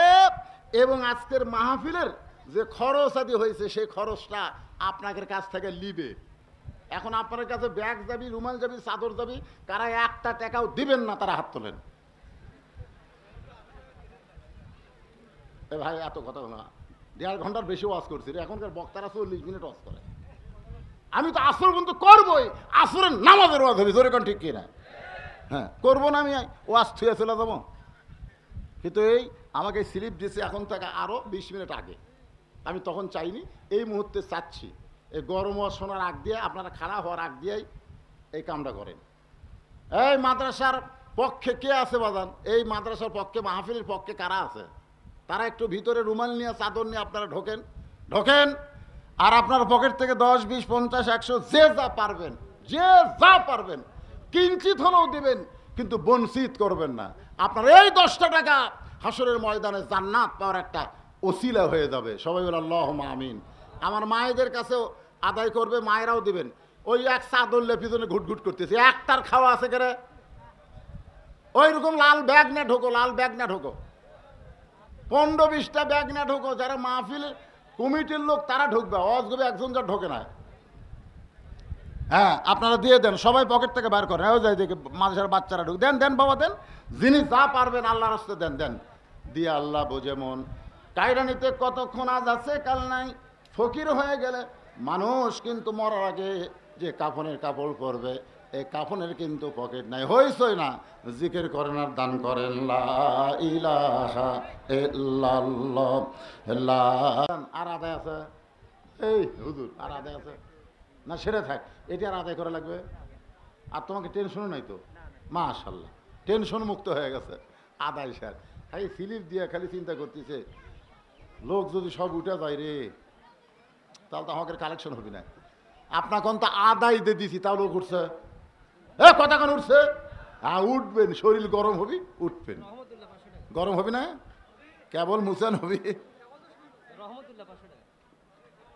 [SPEAKER 1] এবং আজকের মাহফিলের যে খরচ আদি হয়েছে সেই খরচটা আপনাদের কাছ থেকে লিবে। এখন আপনার কাছে ব্যাগ যাবি, রুমাল যাবি, চাদর যাবি, কারা একটা টাকাও দিবেন না তারা হাত তোলেন। এ ভাই এত কথা না, 1.5 ঘন্টার বেশি ওয়াজ করছি রে, এখনকার বক্তারা 40 মিনিট ওয়াজ করে। আমি তো আসর পর্যন্ত করবোই, আসরের নামাজের ওয়াজ হবে, জোরে কোন ঠিক কিনা? হ্যাঁ করবো না, আমি ওয়াজ থুয়ে চলে যাবো। কিন্তু এই আমাকে স্লিপ দিয়েছে এখন থেকে আরও 20 মিনিট আগে, আমি তখন চাইনি, এই মুহূর্তে চাচ্ছি। এই গরম ওয়াজ শোনার আগ দিয়ে, আপনারা খারাপ হওয়ার আগ দিয়েই এই কামটা করেন। এই মাদ্রাসার পক্ষে কে আছে বাজান? এই মাদ্রাসার পক্ষে, মাহফিলের পক্ষে কারা আছে? তারা একটু ভিতরে রুমাল নিয়ে, চাদর নিয়ে আপনারা ঢোকেন, ঢোকেন। আর আপনার পকেট থেকে 10, 20, 50, 100 যে যা পারবেন, যে যা পারবেন কিঞ্চিত হলেও দিবেন, কিন্তু বঞ্চিত করবেন না। আপনার এই 10টা টাকা হাসরের ময়দানে জান্নাত পাওয়ার একটা ওসিলা হয়ে যাবে। সবাই বলে আল্লাহুম্মা আমিন। আমার মায়েদের কাছেও আদায় করবে, মায়েরাও দিবেন। ওই এক চাদর লে পিছনে ঘুটঘুট করতেছে, একটার খাওয়া আছে কেরে? ওই রকম লাল ব্যাগ না ঢোকো, লাল ব্যাগ না ঢোকো, 15-20টা ব্যাগ না ঢোকো। যারা মাহফিল কমিটির লোক তারা ঢুকবে, অজগবে একজন যা ঢোকে না। হ্যাঁ আপনারা দিয়ে দেন, সবাই পকেট থেকে বার করেন। ওই যাই দেখে মানুষের বাচ্চারা ঢুক, দেন দেন বাবা দেন, যিনি যা পারবেন আল্লাহর রাস্তায় দেন, দেন দিয়ে আল্লাহ বোঝে মন। কায়রানিতে কতক্ষণ আজ আছে কাল নাই, ফকির হয়ে গেলে মানুষ কিন্তু মরার আগে যে কাফনের কাপড় পরবে, এই কাফনের কিন্তু পকেট নাই। হইছই না, জিকির করেন আর দান করেন, লা ইলাহা ইল্লাল্লাহ। আর আদায় আছে এই হুজুর, আর আদায় আছে না? সেরে থাক, এটি আর আদায় করা লাগবে। আর তোমাকে টেনশনও নাই তো, মাশাআল্লাহ, টেনশন মুক্ত হয়ে গেছে। আদায় স্যার খালি স্লিপ দিয়ে খালি চিন্তা করতেছে, লোক যদি সব উঠে যায় রে, তাহলে তো আমাকে কালেকশন হবে না। আপনার কোন তো আদায় দিয়ে দিছি, তাও লোক উঠছে। এ কথা কোন উঠছে? হ্যাঁ উঠবেন, শরীর গরম হবি, উঠবেন। গরম হবি না, কেবল মুসান হবি।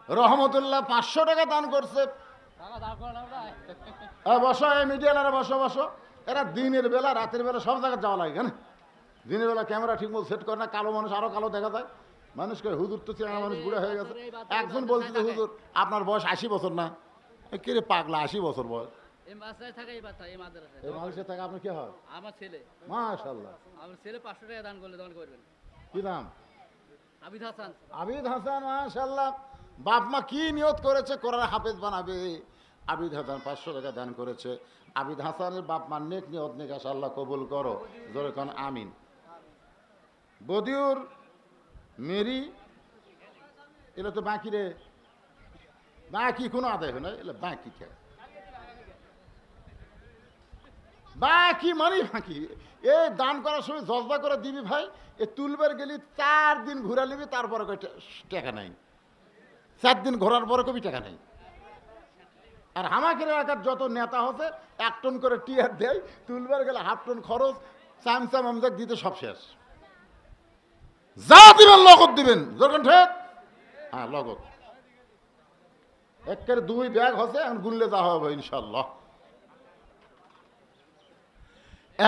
[SPEAKER 1] রহমতুল্লাহ 500 টাকা দান করছে। বসো, এই মিডিয়ালারা বসো বসো। এরা দিনের বেলা রাতের বেলা সব জায়গায় যাওয়া লাগে কেন? দিনের বেলা ক্যামেরা ঠিক মতো সেট করে না, কালো মানুষ আরো কালো দেখা যায়। মানুষকে হুজুর তো চেনা মানুষ বুড়া হয়ে গেছে। একজন বলছে যে হুজুর আপনার বয়স 80 বছর না। কে রে পাগলা, 80 বছর বয়স? এই মানুষের টাকা আপনার কি হয়? আমার ছেলে, মাশাআল্লাহ, আমার ছেলে 500 টাকা দান করলে দান করবেন। কি নাম? আবিদ হাসান। আবিদ হাসান, মাশাআল্লাহ। বাপ মা কি নিয়ত করেছে, কোরআন হাফেজ বানাবে। আবিদ হাসান 500 টাকা দান করেছে। আবিদ হাসানের বাপ মার নেক নিয়ত নেক আশা আল্লাহ কবুল করো, জোরে কোন আমিন। বদিউর মেরি এগুলো তো বাকি রে, বাকি কোনো আদায় হয় না, এগুলো বাকি কে? বাকি মানে বাকি। এ দান করার সময় জজবা করে দিবি ভাই, এ তুলবার গেলি 4 দিন ঘুরা নিবি, তারপরে টাকা নাই। 4 দিন ঘোরার পরে কবি টাকা নেই। আর আমাকে এলাকার যত নেতা হচ্ছে 1 টন করে টিয়ার দেয়, তুলবার গেলে 1/2 টন খরচ, চামচাম আমজাক দিতে সব শেষ। যা দিবেন লগত দিবেন, যখন ঠিক। হ্যাঁ লগত একের 2 ব্যাগ হচ্ছে, এখন গুনলে যা হবে ইনশাল্লাহ।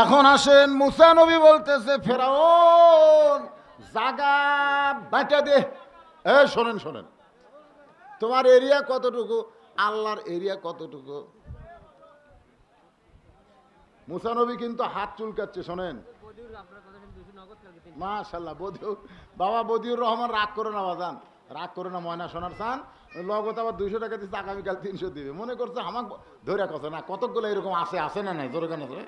[SPEAKER 1] এখন আসেন, মুসা নবী বলতেছে ফেরাউন জাগা বাঁটা দে। শোনেন শোনেন, তোমার এরিয়া কতটুকু, আল্লাহর এরিয়া কতটুকু? মুসা নবী কিন্তু হাত চুলকাচ্ছে। শোনেন মাশাআল্লাহ, বদিউর বাবা, বদিউর রহমান রাগ করে না বাজান, রাগ করে না। ময়না সোনার চান লগত আবার 200 টাকা দিচ্ছে, আগামীকাল 300 দিবে। মনে করছে আমাকে ধরে কথা না, কতকগুলো এরকম আছে, আছে না নাই? জোরে কেন আছে?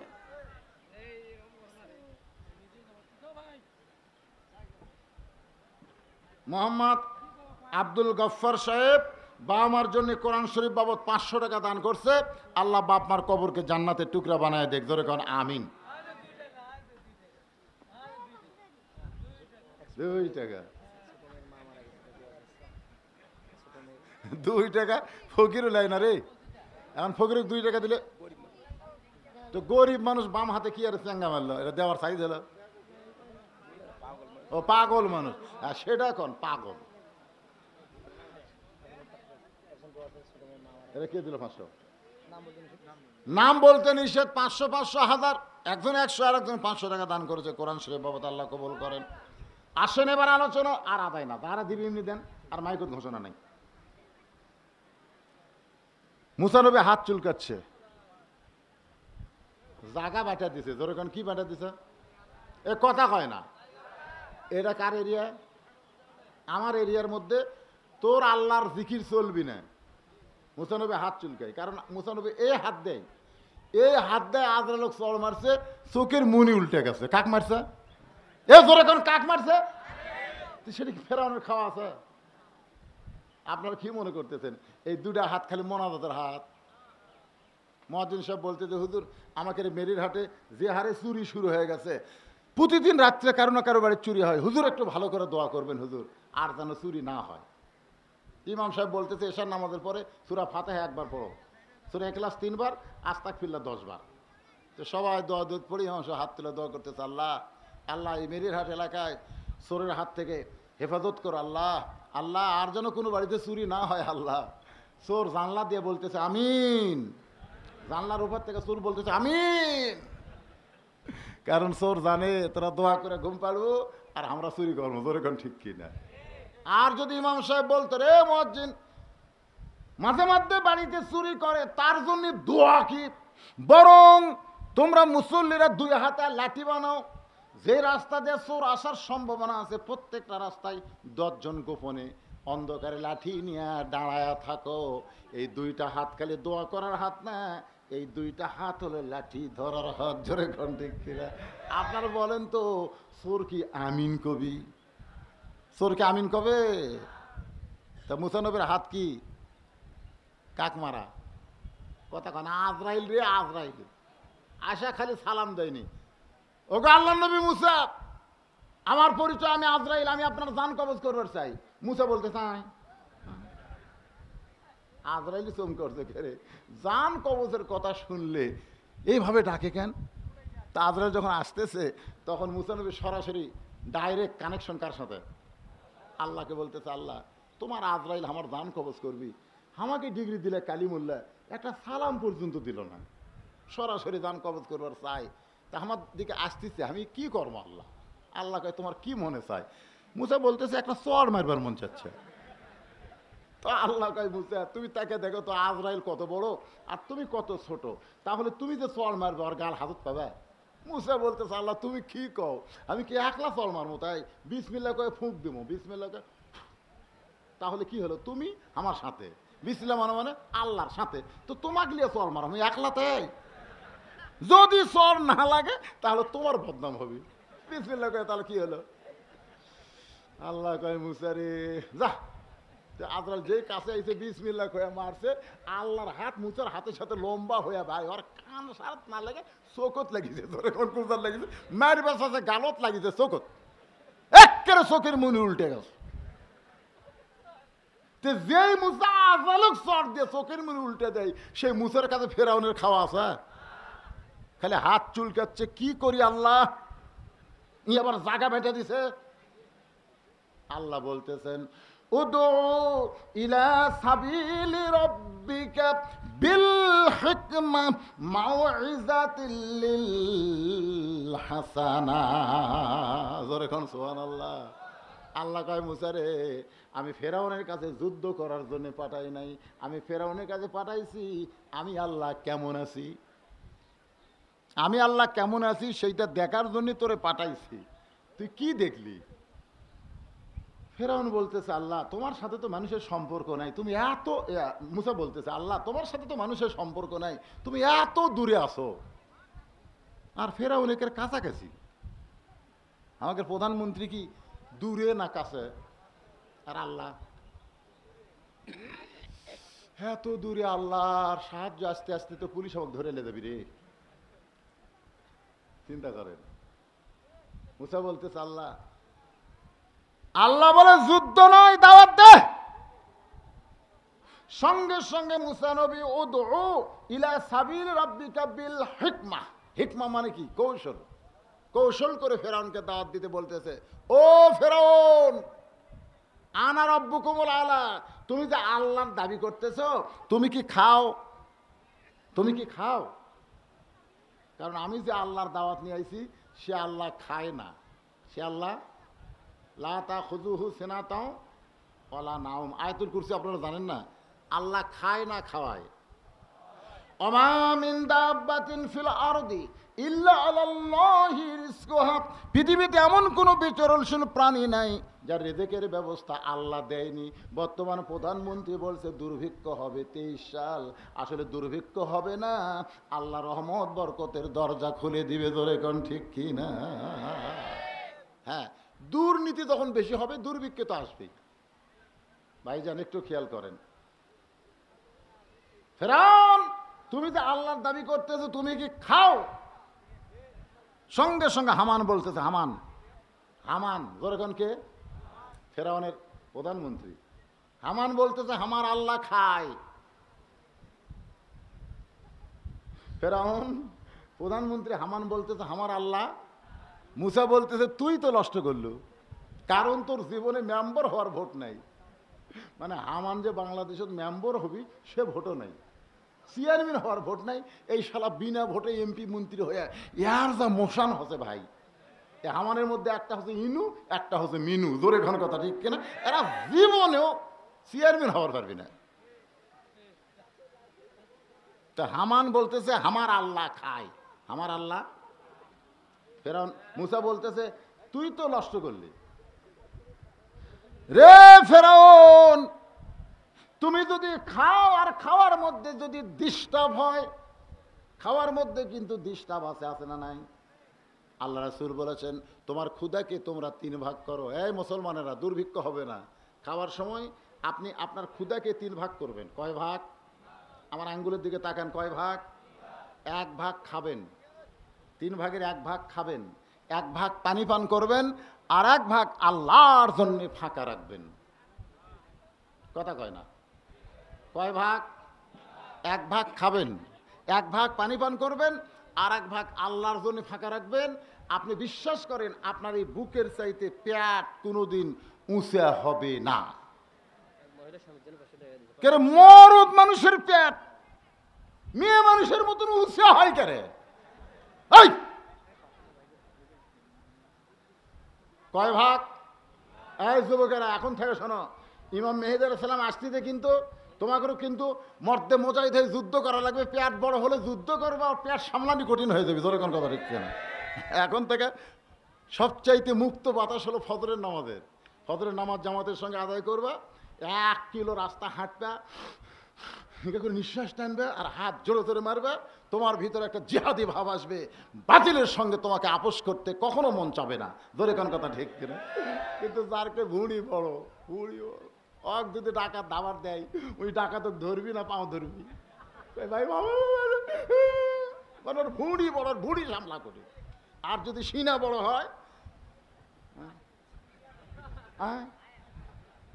[SPEAKER 1] মোহাম্মদ আব্দুল গফফার সাহেব বাবা মার জন্য কোরআন শরীফ বাবদ 500 টাকা দান করছে, আল্লাহ বাপ মার কবরকে জান্নাতের টুকরা বানায় দেখ, ধরে কোন আমিন। 2 টাকা, 2 টাকা ফকিরও লাই না রে। এখন ফকির 2 টাকা দিলে তো গরিব মানুষ বাম হাতে কি আর চেঙ্গা মারলো, এটা দেওয়ার সাইজ হলো। ও পাগল মানুষ, সেটা কোন পাগল। এটা কে দিল 500? নাম বলতে নিষেধ। 500 500 1000, একজন 100 আর একজন 500 টাকা দান করেছে কোরআন শরীফ বাবদ, আল্লাহ কবুল করেন। আসেন এবার আলোচনা, আর আদায় না, তারা দিবি এমনি দেন, আর মাইকত ঘোষণা নাই। মুসা নবী হাত চুলকাচ্ছে, জায়গা বাটা দিছে, যেরকম কি বাটা দিছে, এ কথা কয় না। এটা কার এরিয়া? আমার এরিয়ার মধ্যে তোর আল্লাহর জিকির চলবি না। মুসা নবী হাত চুলকায়, কারণ মুসা নবী এই হাত দেয়, এই হাত দেয় আজরা লোক চড় মারছে, চোখের মুনি উল্টে গেছে। কাক মারছে? এ জোরে কোন কাক মারছে? সেটা কি ফেরাউনের খাওয়া আছে? আপনারা কি মনে করতেছেন এই 2টা হাত খালি মোনাজাতের হাত? মুয়াজ্জিন সাহেব বলতে যে হুজুর আমাকে মেরির হাটে যে হারে চুরি শুরু হয়ে গেছে, প্রতিদিন রাত্রে কারো না কারো বাড়ির চুরি হয়, হুজুর একটু ভালো করে দোয়া করবেন হুজুর, আর যেন চুরি না হয়। ইমাম সাহেব বলতেছে এশার নামাজের পরে সূরা ফাতিহা একবার পড়ো, সূরা ইখলাস 3 বার, আস্তাগফিরুল্লাহ 10 বার। তো সবাই দোয়া দুধ পড়ি, ইমাম সাহেব হাত তুলে দোয়া করতেছে, আল্লাহ আল্লাহ এই মেরির হাট এলাকায় চোরের হাত থেকে হেফাজত করো আল্লাহ, আল্লাহ আর যেন কোনো বাড়িতে চুরি না হয় আল্লাহ। চোর জানলা দিয়ে বলতেছে আমিন, জানলার উপর থেকে চোর বলতেছে আমিন, কারণ চোর জানে তোরা দোয়া করে ঘুম পাড়বো আর আমরা চুরি করবো, তোর এখন ঠিক কিনা। আর যদি ইমাম সাহেব বলতো রে মুয়াজ্জিন মাঝে মাঝে বাড়িতে চুরি করে তার জন্য দোয়া কি, বরং তোমরা মুসল্লিরা 2 হাতে লাঠি বানাও, যে রাস্তা দিয়ে চোর আসার সম্ভাবনা আছে প্রত্যেকটা রাস্তায় 10 জন গোপনে অন্ধকারে লাঠি নিয়ে দাঁড়ায়া থাকো। এই 2টা হাত খালি দোয়া করার হাত না, এই 2টা হাত হলো লাঠি ধরার হাত। ধরে ঠিক কিনা? আপনারা বলেন তো চোর কি আমিন কবি? চোর কি আমিন কবে? তা মুসা নবীর হাত কি কাক মারা? কথা কন আজরাইল রে, আজরাইল আশা খালি সালাম দেয়নি, ওগো আল্লাহর নবী মুসা আমার পরিচয়, আমি আজরাইল, আমি আপনার জান কবজ করবার চাই। মুসা বলতে চাই, আজরাইল চমকে উঠছে, রে জান কবজের কথা শুনলে এইভাবে ডাকে কেন? তা আজরাইল যখন আসতেছে তখন মুসা নবী সরাসরি ডাইরেক্ট কানেকশন কার সাথে? আল্লাহকে বলতেছে, আল্লাহ তোমার আজরাইল আমার জান কবজ করবি, আমাকে ডিগ্রি দিলে কালিমুল্লাহ, একটা সালাম পর্যন্ত দিল না, সরাসরি জান কবজ করবার চাই, তা আমার দিকে আসতেছে, আমি কি করবো? আল্লাহ আল্লাহ কয় তোমার কি মনে চায়? মুসা বলতেছে একটা চড় মারবার মন চাচ্ছে। তো আল্লাহ কয় মুসা তুমি তাকে দেখো তো আজরাইল কত বড় আর তুমি কত ছোট, তাহলে তুমি যে চড় মারবে আর গাল হাজত পাবে? মুসা বলতেছে আল্লাহ তুমি কি কও, আমি কি একলা চড় মারবো? তাই বিসমিল্লাহ কয়ে ফুঁক দিব, বিসমিল্লাহ কয়ে, তাহলে কি হলো? তুমি আমার সাথে, বিসমিল্লাহ মানে মানে আল্লাহর সাথে, তো তোমাকে নিয়ে চড় মারো, আমি একলাতে, যদি চড় না লাগে তাহলে তোমার বদনাম হবে। বিসমিল্লাহ কয়ে তাহলে কি হলো? আল্লাহ কয় মুসা রে যা, আজরাইল যে কাছে আইছে বিসমিল্লাহ কয়ে মারছে, আল্লাহর হাত মুসার হাতের সাথে লম্বা হয়ে ভাই ওর কান সারাত না লাগে চোখত লাগিছে, ধরে কোন কুজার লাগিছে, মার বাসাছে গালত লাগিছে, চোখত একেবারে চোখের মুনি উল্টে গেছে। যেই মুসা আজরাইলক চর দিয়ে চোখের মুনি উল্টে দেয়, সেই মুসার কাছে ফেরাউনের খাওয়া আছে? খালি হাত চুলকাচ্ছে, কি করি আল্লাহ, ই আবার জায়গা বেঁটে দিছে। আল্লাহ বলতেছেন উদু ইলা সাবিলি রাব্বিকা বিল হিকমা মাউইযাতিল লিল হাসানা। জোরে কোন সুবহানাল্লাহ। আল্লাহ কয় মুসা রে আমি ফেরাউনের কাছে যুদ্ধ করার জন্য পাঠাই নাই, আমি ফেরাউনের কাছে পাঠাইছি আমি আল্লাহ কেমন আছি, আমি আল্লাহ কেমন আছি সেইটা দেখার জন্য তোরে পাঠাইছি, তুই কি দেখলি? ফেরাউন বলতেছে আল্লাহ তোমার সাথে তো মানুষের সম্পর্ক নাই, তুমি এত, মুসা বলতেছে আল্লাহ তোমার সাথে তো মানুষের সম্পর্ক নাই, তুমি এত দূরে আসো, আর ফেরাউন একের কাছাকাছি। আমাদের প্রধানমন্ত্রী কি দূরে না কাছে? আর আল্লাহ এত দূরে আল্লাহর সাহায্য আসতে আসতে তো পুলিশ আমাকে ধরে এনে দেবি রে। চিন্তা করেন, মুসা বলতেছে আল্লাহ, আল্লাহ বলে যুদ্ধ নয়, দাওয়াত দে। সঙ্গে সঙ্গে মুসা নবী উদউ ইলা সাবিল রাব্বিকা বিল হিকমা। হিকমা মানে কি? কৌশল। কৌশল করে ফেরাউনকে দাওয়াত দিতে বলতেছে, ও ফেরাউন, আনা রাব্বুকুমুল আলা, তুমি যে আল্লাহর দাবি করতেছো, তুমি কি খাও? তুমি কি খাও? কারণ আমি যে আল্লাহর দাওয়াত নিয়ে আইছি, সে আল্লাহ খায় না। সে আল্লাহ লা তাখুযুহু সিনাতাও ওয়ালা নাওম। আয়াতুল কুরসি আপনারা জানেন না? আল্লাহ খায় না খাওয়ায়। ওমা মিন দাব্বাতিন ফিল আরদি ইল্লা আলাল্লাহি রিজকুহা। পৃথিবীতে এমন কোনো বিচরণশীল প্রাণী নাই যার রিজিকের ব্যবস্থা আল্লাহ দেয়নি। বর্তমান প্রধানমন্ত্রী বলছে দুর্ভিক্ষ হবে 23 সাল। আসলে দুর্ভিক্ষ হবে না, আল্লাহ রহমত বরকতের দরজা খুলে দিবে। ধরে কোন ঠিক কি না? হ্যাঁ, দুর্নীতি যখন বেশি হবে দুর্ভিক্ষ তো আসবেই। ভাইজান একটু খেয়াল করেন, ফেরাউন তুমি যে আল্লাহর দাবি করতেছো, তুমি কি খাও? সঙ্গে সঙ্গে হামান বলতেছে, হামান, হামান যেরকম কে? ফেরাউনের প্রধানমন্ত্রী। হামান বলতেছে আমার আল্লাহ খায়। ফেরাউন প্রধানমন্ত্রী হামান বলতেছে আমার আল্লাহ। মুসা বলতেছে তুই তো নষ্ট করলু, কারণ তোর জীবনে মেম্বার হওয়ার ভোট নাই। মানে হামান যে বাংলাদেশের মেম্বার হবি সে ভোটও নাই, চেয়ারম্যান হওয়ার ভোট নাই। এই শালা বিনা ভোটে এমপি মন্ত্রী হয়ে ইয়ার যা মোশান হচ্ছে ভাই। হামানের মধ্যে একটা হচ্ছে ইনু, একটা হচ্ছে মিনু। জোরে ঘন কথা ঠিক কিনা? এরা জীবনেও চেয়ারম্যান হওয়ার পারবি না। তা হামান বলতেছে আমার আল্লাহ খায়, আমার আল্লাহ। ফেরাউন মুসা বলতেছে তুই তো নষ্ট করলি রে ফেরাউন। তুমি যদি খাও আর খাওয়ার মধ্যে যদি ডিস্টার্ব হয়, খাওয়ার মধ্যে কিন্তু ডিস্টার্ব আছে না নাই? আল্লাহ রাসূল বলেছেন তোমার ক্ষুধাকে তোমরা 3 ভাগ করো। এই মুসলমানেরা, দুর্ভিক্ষ হবে না। খাওয়ার সময় আপনি আপনার ক্ষুধাকে 3 ভাগ করবেন। কয় ভাগ? আমার আঙ্গুলের দিকে তাকান, কয় ভাগ? 1 ভাগ খাবেন, 3 ভাগের 1 ভাগ খাবেন, 1 ভাগ পানি পান করবেন, আর 1 ভাগ আল্লাহর জন্য ফাঁকা রাখবেন। কথা কয় না? কয় ভাগ? 1 ভাগ খাবেন, 1 ভাগ পানি পান করবেন, আর 1 ভাগ আল্লাহর জন্য ফাঁকা রাখবেন। আপনি বিশ্বাস করেন আপনার এই বুকের চাইতে পেট কোনোদিন উঁচা হবে না। কেন মরদ মানুষের পেট মেয়ে মানুষের মতন উঁচা হয় কেন? কয় ভাগ? এই যুবকেরা এখন থেকে শোনো, ইমাম মেহেদী আলাইহিস সালাম আসতে কিন্তু তোমাকেও কিন্তু মর্দে মোজাহিদ হয়ে যুদ্ধ করা লাগবে। পেট বড় হলে যুদ্ধ করবে, আর পেট সামলানি কঠিন হয়ে যাবে। ধরে কোন কথা ঠিক না? এখন থেকে সবচাইতে মুক্ত বাতাস হলো ফজরের নামাজের। ফজরের নামাজ জামাতের সঙ্গে আদায় করবা, 1 কিলো রাস্তা হাঁটবা, করে নিঃশ্বাস টানবে আর হাত জোরে জোরে মারবে। তোমার ভিতরে একটা জিহাদি ভাব আসবে, বাতিলের সঙ্গে তোমাকে আপোষ করতে কখনো মন চাবে না। ধরে কোন কথা ঠিক কিনা? কিন্তু যারকে ভুঁড়ি বড়, ভুঁড়ি অক যদি ডাকাত দাবার দেয়, ওই ডাকাত ধরবি না পাও ধরবি? ভাই বাবা মানে ওর ভুঁড়ি বড়, ভুঁড়ি সামলা করে। আর যদি সিনা বড় হয়,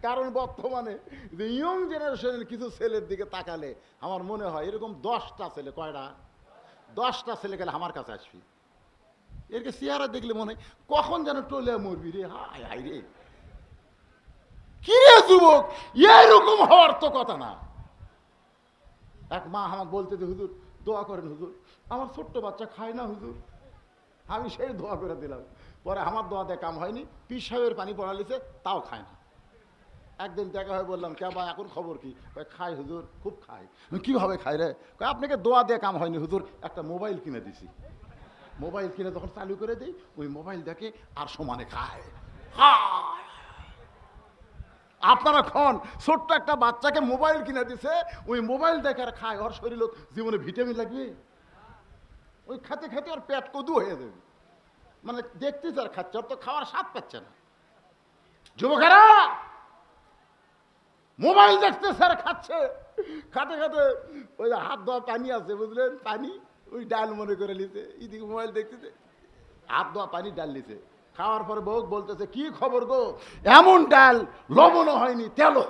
[SPEAKER 1] কারণ বর্তমানে যে ইয়ং জেনারেশনের কিছু ছেলের দিকে তাকালে আমার মনে হয় এরকম 10টা ছেলে, কয়টা? 10টা ছেলে গেলে আমার কাছে আসবি, এরকে চেহারা দেখলে মনে হয় কখন যেন টলে মরবি রে। হায় হায় রে, কি রে যুবক, এরকম হওয়ার তো কথা না। এক মা আমাকে বলতে যে হুজুর দোয়া করেন হুজুর, আমার ছোট্ট বাচ্চা খায় না হুজুর। আমি সেই দোয়া করে দিলাম, পরে আমার দোয়া দিয়ে কাম হয়নি, পীর সাহেবের পানি পড়া লিছে, তাও খায় না। একদিন দেখা হয়ে বললাম কে বা এখন খবর কি? খাই হুজুর, খুব খাই। কিভাবে খাই রে? আপনাকে দোয়া দিয়ে কাম হয়নি হুজুর, একটা মোবাইল কিনে দিছি। মোবাইল কিনে যখন চালু করে দিই, ওই মোবাইল দেখে আর সমানে খায়। আপনারা খন ছোট্ট একটা বাচ্চাকে মোবাইল কিনে দিছে, ওই মোবাইল দেখে আর খায়। ওর শরীর জীবনে ভিটামিন লাগবে? ওই খেতে খেতে ওর পেট কদু হয়ে যাবে। মানে দেখতেছে আর খাচ্ছে, ওর তো খাওয়ার স্বাদ পাচ্ছে না। যুবকেরা মোবাইল দেখতেছে আর খাচ্ছে, খাটে খাটে ওই যে হাত ধোয়া পানি আছে বুঝলেন, পানি ওই ডাল মনে করে নিছে, এদিকে মোবাইল দেখতেছে, হাত ধোয়া পানি ডাল নিছে। খাওয়ার পরে বউ বলতেছে কি খবর গো, এমন ডাল লবণও হয়নি তেলও।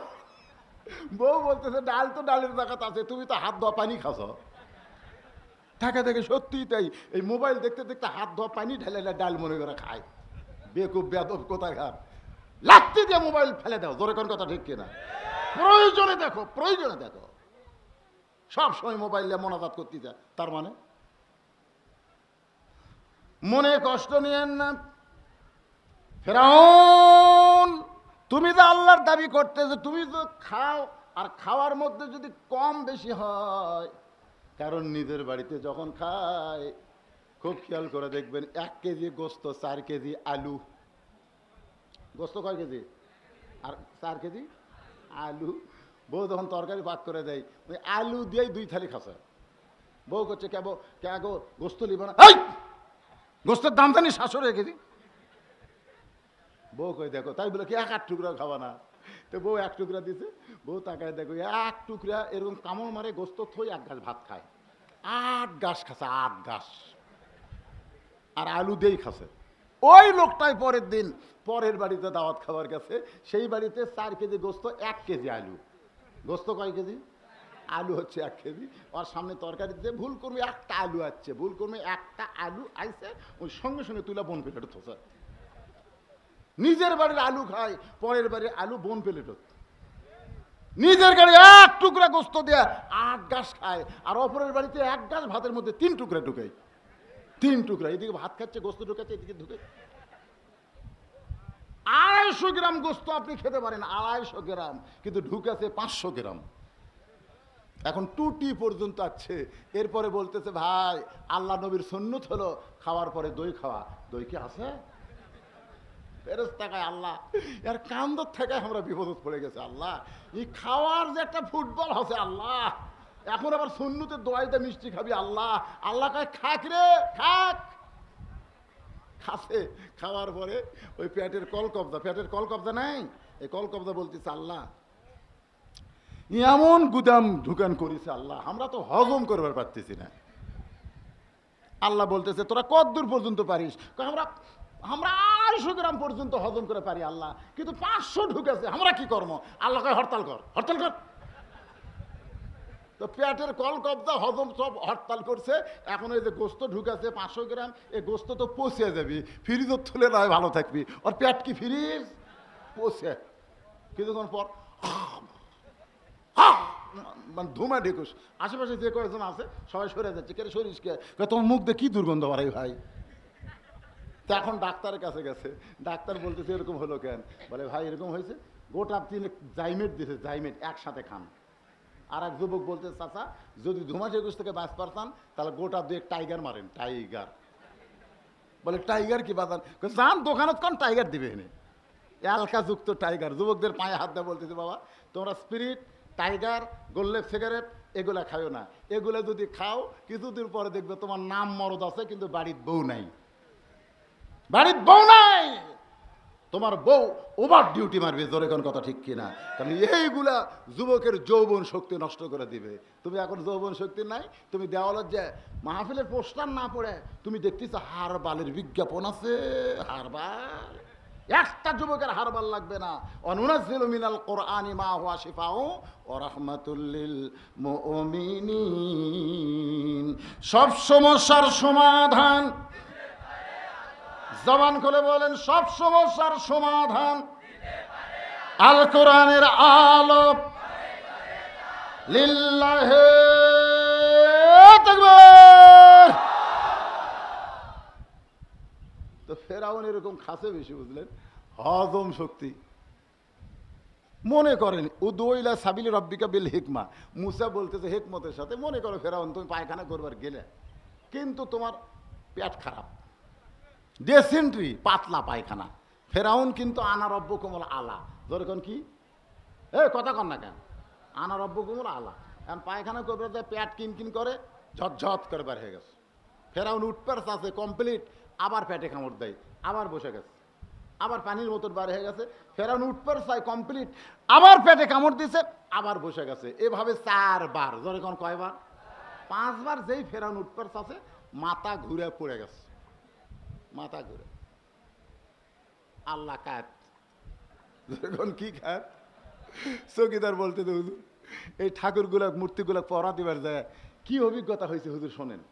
[SPEAKER 1] বউ বলতেছে ডাল তো ডালের জায়গাত আছে, তুমি তো হাত ধোয়া পানি খাস। থাকে থাকে সত্যি তাই, এই মোবাইল দেখতে দেখতে হাত ধোয়া পানি ঢেলে ডাল মনে করে খায়। বেকুব বেদব কোথায় ঘাট, লাগতে দিয়ে মোবাইল ফেলে দাও, জোরে কোন কথা ঠিক কিনা? প্রয়োজনে দেখো, প্রয়োজনে দেখো, সব সময় মোবাইলে মোনাজাত করতে যায়। তার মানে মনে কষ্ট নিয়েন না। ফেরাউন তুমি যে আল্লাহর দাবি করতেছো, তুমি তো খাও, আর খাওয়ার মধ্যে যদি কম বেশি হয়, কারণ নিজের বাড়িতে যখন খায় খুব খেয়াল করে দেখবেন 1 কেজি গোস্ত 4 কেজি আলু। গোস্ত কয় কেজি আর 4 কেজি আলু। বউ যখন তরকারি পাক করে দেয় ওই আলু দিয়েই 2 থালি খাচ্ছে। বউ করছে কে গো গোস্ত লিব না, গোস্তের দাম জানি 700 কেজি। বউ কই দেখো, তাই বলে কি 1 টুকরা খাওয়া না? তো বউ 1 টুকরা দিছে, বউ তাকায় দেখো 1 টুকরা এরকম কামড় মারে গোস্ত থই 1 গাছ ভাত খায়, 8 গাছ খাচ্ছে, 8 গাছ, আর আলু দিয়েই খাচ্ছে। ওই লোকটাই পরের দিন পরের বাড়িতে দাওয়াত খাবার গেছে, সেই বাড়িতে 4 কেজি গোস্ত 1 কেজি আলু। গোস্ত কয় কেজি, আলু হচ্ছে 1 কেজি। আর সামনে তরকারিতে ভুল করবে 1টা আলু আসছে, ভুল করবে 1টা আলু আইছে, ওই সঙ্গে সঙ্গে তুলা বোন প্লেটে থোসে। নিজের বাড়ির আলু খায়, পরের বাড়ির আলু বোন প্লেট। নিজের গাড়ি 1 টুকরা গোস্ত দেয়া 8 গাছ খায়, আর অপরের বাড়িতে 1 গাছ ভাতের মধ্যে 3 টুকরা ঢুকায়, 3 টুকরা। এদিকে ভাত খাচ্ছে, গোস্ত ঢুকাচ্ছে, এদিকে ঢুকে 250 গ্রাম গোস্ত আপনি খেতে পারেন, 250 গ্রাম, কিন্তু ঢুকেছে 500 গ্রাম। এখন টুটি পর্যন্ত আছে। এরপরে বলতেছে ভাই আল্লাহ নবীর সুন্নত হলো খাওয়ার পরে দই খাওয়া। দই কি আছে? ফেরেশতাকায় আল্লাহ এর কান্দর থেকে আমরা বিপদত পড়ে গেছে। আল্লাহ এই খাওয়ার যে একটা ফুটবল আছে, আল্লাহ এখন আবার সুন্নতের দোয়াইতে মিষ্টি খাবি। আল্লাহ আল্লাহ কয় খাক রে খাক। খাসে, খাওয়ার পরে ওই পেটের কল কবজা নাই, এই কল কবজা বলতেছে আল্লাহ এমন গুদাম ঢুকান করেছে আল্লাহ, আমরা তো হজম করবার পারতেছি না। আল্লাহ বলতেছে তোরা কত দূর পর্যন্ত পারিস? আমরা 250 গ্রাম পর্যন্ত হজম করে পারি আল্লাহ, কিন্তু 500 ঢুকেছে, আমরা কি করবো? আল্লাহ কয় হরতাল কর, হরতাল কর। তো পেটের কল কবজা হজম সব হরতাল করছে। এখন এই যে গোস্ত ঢুকেছে 500 গ্রাম, এই গোস্ত তো পচে যাবি, ফ্রিজও তুলে নয় ভালো থাকবি, ওর পেট কি ফ্রিজ? পচে কিছুক্ষণ পর মানে ধুমা ঢেকুস। আশেপাশে যে কয়েকজন আছে সবাই সরে যাচ্ছে, কে সরিস কে? তোমার মুখ দিয়ে কি দুর্গন্ধ বাড়াই ভাই। তো এখন ডাক্তারের কাছে গেছে, ডাক্তার বলতেছে এরকম হলো কেন? বলে ভাই এরকম হয়েছে, গোটা 3 জাইমেট দিয়েছে, জাইমেট একসাথে খান। আর এক যুবক বলতে চাচা যদি ধুমা ঢেকুস থেকে বাঁচ পারতাম তাহলে গোটা 2 টাইগার মারেন। টাইগার বলে টাইগার কি বাজান? যান দোকানত কোন টাইগার দিবে এনে, এলকাযুক্ত টাইগার। যুবকদের পায়ে হাত দেওয়া বলতেছে বাবা তোমরা স্পিরিট, টাইগার, গোল্লেপ সিগারেট এগুলা খাও না। এগুলা যদি খাও কিছুদিন পরে দেখবে তোমার নাম মরদ আছে কিন্তু বাড়ির বউ নাই, বাড়ির বউ নাই, তোমার বউ ওভার ডিউটি মারবে। জোরে কোন কথা ঠিক কিনা? কারণ এইগুলা যুবকের যৌবন শক্তি নষ্ট করে দিবে। তুমি এখন যৌবন শক্তি নাই, তুমি দেওয়ালের যে মাহফিলের পোস্টার না পড়ে তুমি দেখতেছ হারবালের বিজ্ঞাপন আছে, হারবাল। একটা যুবকের হারবাল লাগবে না। অনুনাজ্জিলু মিনাল কুরআনি মা হুয়া শিফাউ ওয়া রাহমাতুল লিল মুমিনিন। সব সমস্যার সমাধান, জবান খুলে বলেন, সব সমস্যার সমাধান আল কোরআনের আলো। লিল্লাহি তাকবীর। তো ফেরাউন এরকম খাসে বেশি, বুঝলেন, হজম শক্তি। মনে করেন উদুইলা সাবিলি রব্বিকা বিল হিকমা, মুসা বলতেছে হিকমতের সাথে। মনে করো ফেরাউন তুমি পায়খানা করবার গেলে, কিন্তু তোমার পেট খারাপ, ডেসেন্ট্রি, পাতলা পায়খানা। ফেরাউন কিন্তু আনা রব্বুকুমুল আলা। যেরকম কি কথা কন না কেন? আনা রব্বুকুমুল আলা। এখন পায়খানা করবার যায় পেট কিনকিন করে, ঝটঝট করে বার হয়ে গেছে। ফেরাউন উঠপার আছে কমপ্লিট, আবার পেটে কামড় দেয়, আবার বসে গেছে, আবার পানির বোতল বার হয়ে গেছে, ফেরাউন উঠবার চাই কমপ্লিট, আবার পেটে কামড় দিছে, আবার বসে গেছে। এভাবে 4 বার, ধরে কোন কয়বার? 5 বার। যেই ফেরাউন উঠবার চাচ্ছে, মাথা ঘুরে পড়ে গেছে, মাথা ঘুরে। আল্লাহ কাত, যখন কি খাত? চকিদার বলতে তো হুজুর, এই ঠাকুরগুলা মূর্তিগুলা পড়া দিবার যায় কি অভিজ্ঞতা হয়েছে হুজুর শোনেন।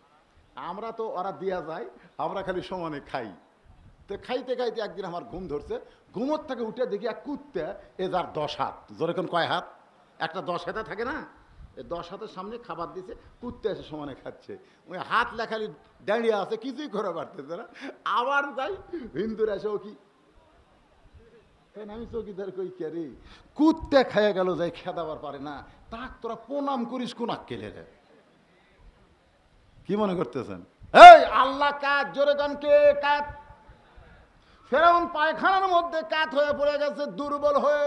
[SPEAKER 1] আমরা তো ওরা দিয়া যায়, আমরা খালি সমানে খাই। তো খাইতে খাইতে একদিন আমার ঘুম ধরছে, ঘুমোর থেকে উঠে দেখি এক কুত্তে, এ যার 10 হাত, যেরকম কয় হাত, একটা 10 হাতে থাকে না, এই 10 হাতের সামনে খাবার দিছে, কুত্তে এসে সমানে খাচ্ছে। ওই হাত লেখালি দাঁড়িয়ে আছে, কিছুই করে পারতেছে না। আবার যাই, হিন্দুরা এসে ও কি, আমি চকিদার কই কে রে, কুত্তে খাইয়া গেল, যাই খেদাবার পারে না, তাক তোরা প্রণাম করিস কোন আক্কেলে রে? কি মনে করতেছেন? এই আল্লাহ কাত, জোরে গান কে কাত? ফেরাউন পায়খানার মধ্যে কাত হয়ে পড়ে গেছে, দুর্বল হয়ে।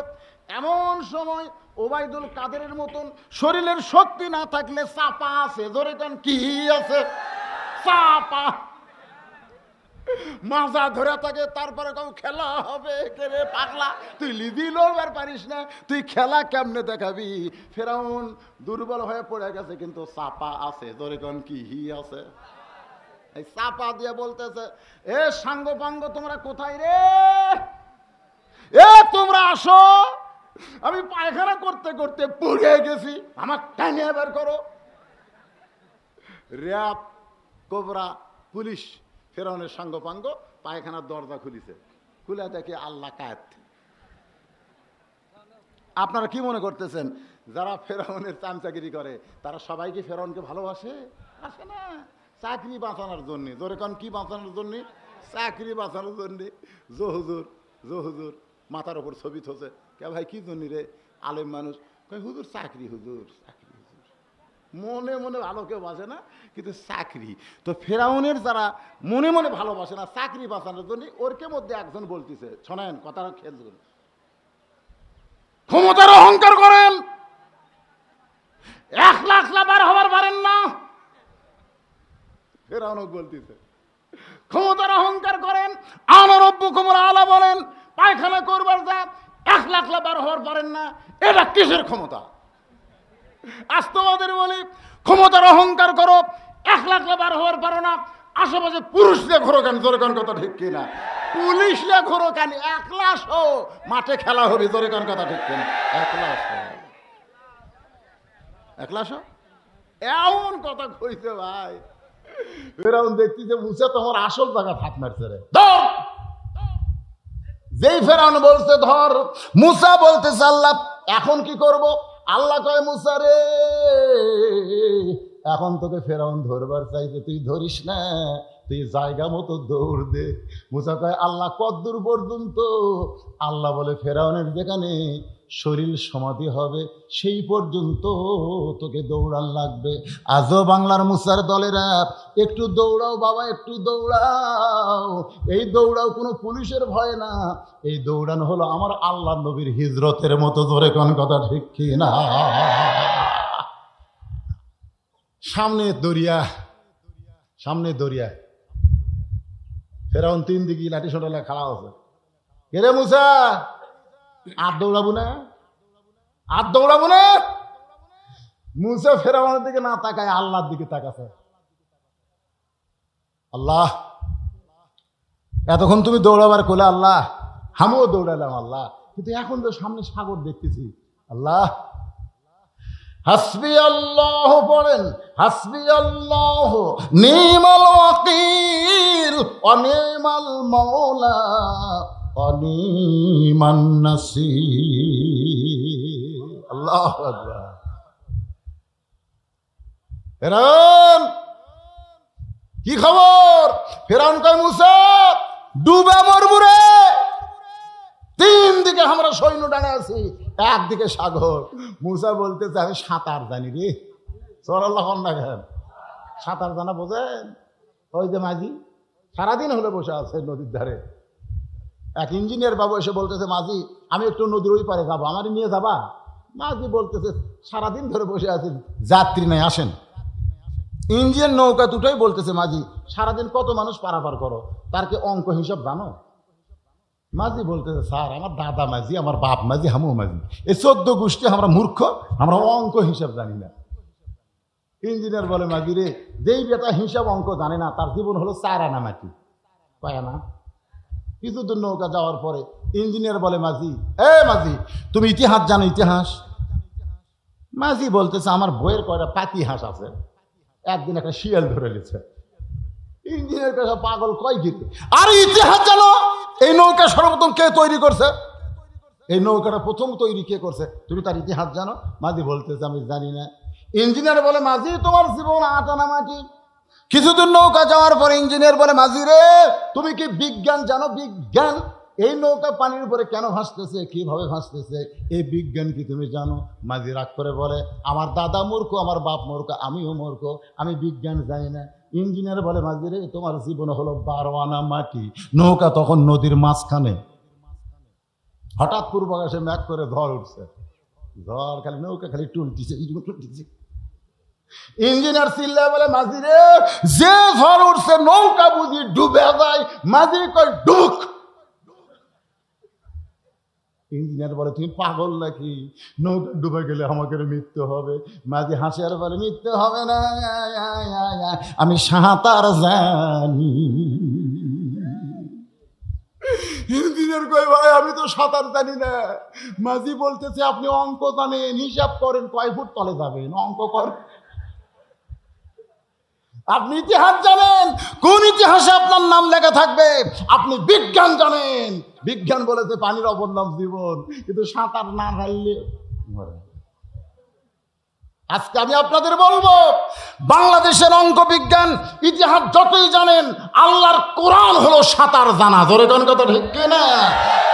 [SPEAKER 1] এমন সময় ওবাইদুল কাদেরের মতন শরীরের শক্তি না থাকলে চাপা আছে, জোরে গান কি আছে? চাপা মাজা ধরে থাকে, তারপরে কেউ খেলা হবে, কে রে পাগলা, তুই লিদি লড়বার পারিস না, তুই খেলা কেমনে দেখাবি? ফেরাউন দুর্বল হয়ে পড়ে গেছে, কিন্তু চাপা আছে, জোরে কোন কি আছে? এই চাপা দিয়ে বলতেছে, এ সাঙ্গ পাঙ্গ তোমরা কোথায় রে? এ তোমরা আসো, আমি পায়খানা করতে করতে পড়ে গেছি, আমার টাইনে বের করো। র্যাব, কোবরা, পুলিশ ফেরাউনের সাঙ্গপাঙ্গ পায়খানার দরজা খুলিছে, খুলে দেখে আল্লাহ কাত। আপনারা কি মনে করতেছেন যারা ফেরাউনের চামচাগিরি করে তারা সবাই কি ফেরাউনকে ভালোবাসে? আসে না, চাকরি বাঁচানোর জন্য। জোরে কোন কি বাঁচানোর জন্য? চাকরি বাঁচানোর জন্য। জহুজুর জহুজুর মাথার ওপর ছবি থোছে, কে ভাই কি জন্য রে? আলেম মানুষ কয় হুজুর চাকরি, হুজুর চাকরি। মনে মনে ভালো কেউ বাসে না, কিন্তু চাকরি। তো ফেরাউনের যারা মনে মনে ভালোবাসে না, চাকরি বাঁচানোর জন্য, ওরকে মধ্যে একজন বলতেছে, শোনেন কথাটা খেয়াল করুন, ক্ষমতার অহংকার করেন, 1 লাখ বার হবার পারেন না। ফেরাউন বলতেছে ক্ষমতার অহংকার করেন, আনা রব্বুকুম আলা বলেন, পায়খানা করবার যা 1 লাখ বার হবার পারেন না, এটা কিসের ক্ষমতা? আস্তবাদের বলি, ক্ষমতার অহংকার করো, 1 লাখ বার হওয়ার পারো না, আশেপাশে পুরুষরা ঘোরো কেন? জোরে কান কথা ঠিক কিনা? পুলিশরা ঘোরো কেন? 1 লাখ মাঠে খেলা হবে, জোরে কান কথা ঠিক কিনা? 1 লাখ 1 লাখ এমন কথা কইছে ভাই। ফেরাউন দেখতেছে মুসা তোমার আসল জায়গা ফাঁক মারছে রে, ধর। যেই ফেরাউন বলছে ধর, মুসা বলতেছে আল্লাহ এখন কি করব? আল্লাহ কয় মুসা রে, এখন তোকে ফেরাউন ধরবার চাইছে, তুই ধরিস না, তুই জায়গা মতো দৌড় দে। মুসা কয় আল্লাহ কতদূর পর্যন্ত? আল্লাহ বলে ফেরাউনের যেখানে শরীর সমাধি হবে সেই পর্যন্ত তোকে দৌড়ান লাগবে। আজও বাংলার মুসার দলেরা একটু দৌড়াও বাবা, একটু দৌড়াও। এই দৌড়াও কোনো পুলিশের ভয় না, এই দৌড়ানো হলো আমার আল্লাহ নবীর হিজরতের মতো। জোরে কোন কথা ঠিক কি না? সামনে দরিয়া, সামনে দরিয়া, ফেরাউন 3 দিকে লাঠি সোটা খাড়া আছে। কেরে মুসা, আর দৌড়াবো না, আর দৌড়াবো না? মুসা ফেরাউনের দিকে না তাকায় আল্লাহর দিকে তাকাছে। আল্লাহ এতক্ষণ তুমি দৌড়াবার কোলে আল্লাহ, আমিও দৌড়ালাম আল্লাহ, কিন্তু এখন তো সামনে সাগর দেখতেছি আল্লাহ। হাসবি আল্লাহ পড়েন, হাসবি আল্লাহ নিমাল ওয়াকিল ওয়া নিমাল মাওলা ওয়া নিমান নাসির। আল্লাহু আকবার। ফেরাউন কি খবর? ফেরাউন কয় মুসা ডুবে মরবো রে, 3 দিকে আমরা সৈন্য ডানে আছি, একদিকে সাগর। মুসা বলতেছে আমি সাঁতার জানি রে। সরাল্লাহ না কেন? সাঁতার জানা বোঝেন? ওই যে মাঝি সারাদিন হলে বসে আছে নদীর ধারে, এক ইঞ্জিনিয়ার বাবু এসে বলতেছে মাঝি আমি একটু নদীর ওই পারে যাবো, আমারই নিয়ে যাবা? মাঝি বলতেছে সারাদিন ধরে বসে আছি, যাত্রী নাই, আসেন। ইঞ্জিন নৌকা দুটোই বলতেছে মাঝি সারাদিন কত মানুষ পারাপার করো, তার কি অঙ্ক হিসাব জানো? মাঝি বলতেছে, স্যার আমার দাদা মাঝি, আমার বাপ মাঝি, হামু মাঝি, এই 14 গোষ্ঠী আমরা মূর্খ, আমরা অঙ্ক হিসাব জানি না। ইঞ্জিনিয়ার বলে, মাঝি রে, যেই বেটা হিসাব অঙ্ক জানে না তার জীবন হলো 4 আনা মাটি। কয় আনা? কিছুদূর নৌকা যাওয়ার পরে ইঞ্জিনিয়ার বলে, মাঝি মাঝি তুমি ইতিহাস জানো? ইতিহাস? মাঝি বলতেছে, আমার বইয়ের কয়টা পাতি হাঁস আছে, একদিন একটা শিয়াল ধরে নিচ্ছে। ইঞ্জিনিয়ার কাছে পাগল কয় গিতে, আর ইতিহাস জানো? এই নৌকা সর্বপ্রথম কে তৈরি করছে? এই নৌকাটা প্রথম তৈরি কে করছে? তুমি তার ইতিহাস জানো? মাঝি বলতেছে, আমি জানি না। ইঞ্জিনিয়ার বলে, মাঝি তোমার জীবন 8 আনা মাটি। কিছুদূর নৌকা যাওয়ার পরে ইঞ্জিনিয়ার বলে, মাঝি রে, তুমি কি বিজ্ঞান জানো? বিজ্ঞান? এই নৌকা পানির উপরে কেন ভাসতেছে, কিভাবে ভাসতেছে, এই বিজ্ঞান কি তুমি জানো? মাঝি রাগ করে বলে, আমার দাদা মূর্খ, আমার বাপ মূর্খ, আমিও মূর্খ, আমি বিজ্ঞান জানি না। ইঞ্জিনিয়ার বলে, মাঝি রে, তোমার জীবন হলো 12 আনা মাটি। নৌকা তখন নদীর মাঝখানে। হঠাৎ পূর্ব আকাশে ম্যাক করে ঝড় উঠছে, ঝড় খালি নৌকা খালি টুলতিছে। ইঞ্জিনিয়ার চিল্লায় বলে, মাঝি রে, যে ঝড় উঠছে নৌকা বুঝি ডুবে যায়। মাঝি কয়, ডুক। ইঞ্জিনিয়ার বলে, তুমি পাগল নাকি? নৌকা ডুবে গেলে আমাকে মৃত্যু হবে। মাঝি হাসে আর বলে, মৃত্যু হবে না, আমি সাঁতার জানি। ইঞ্জিনিয়ার কয়, ভাই আমি তো সাঁতার জানি না। মাঝি বলতেছে, আপনি অঙ্ক জানেন, হিসাব করেন, কয় ফুট তলে যাবেন, অঙ্ক করেন। আপনি ইতিহাস জানেন, কোন ইতিহাসে আপনার নাম লেখা থাকবে? আপনি বিজ্ঞান জানেন, বিজ্ঞান বলেছে পানির অপর নাম জীবন, কিন্তু সাঁতার না জানলে মরে। আজকে আমি আপনাদের বলবো, বাংলাদেশের অঙ্ক বিজ্ঞান ইতিহাস যতই জানেন, আল্লাহর কোরআন হলো সাঁতার জানা। ধরে কোন কথা ঠিক কিনা?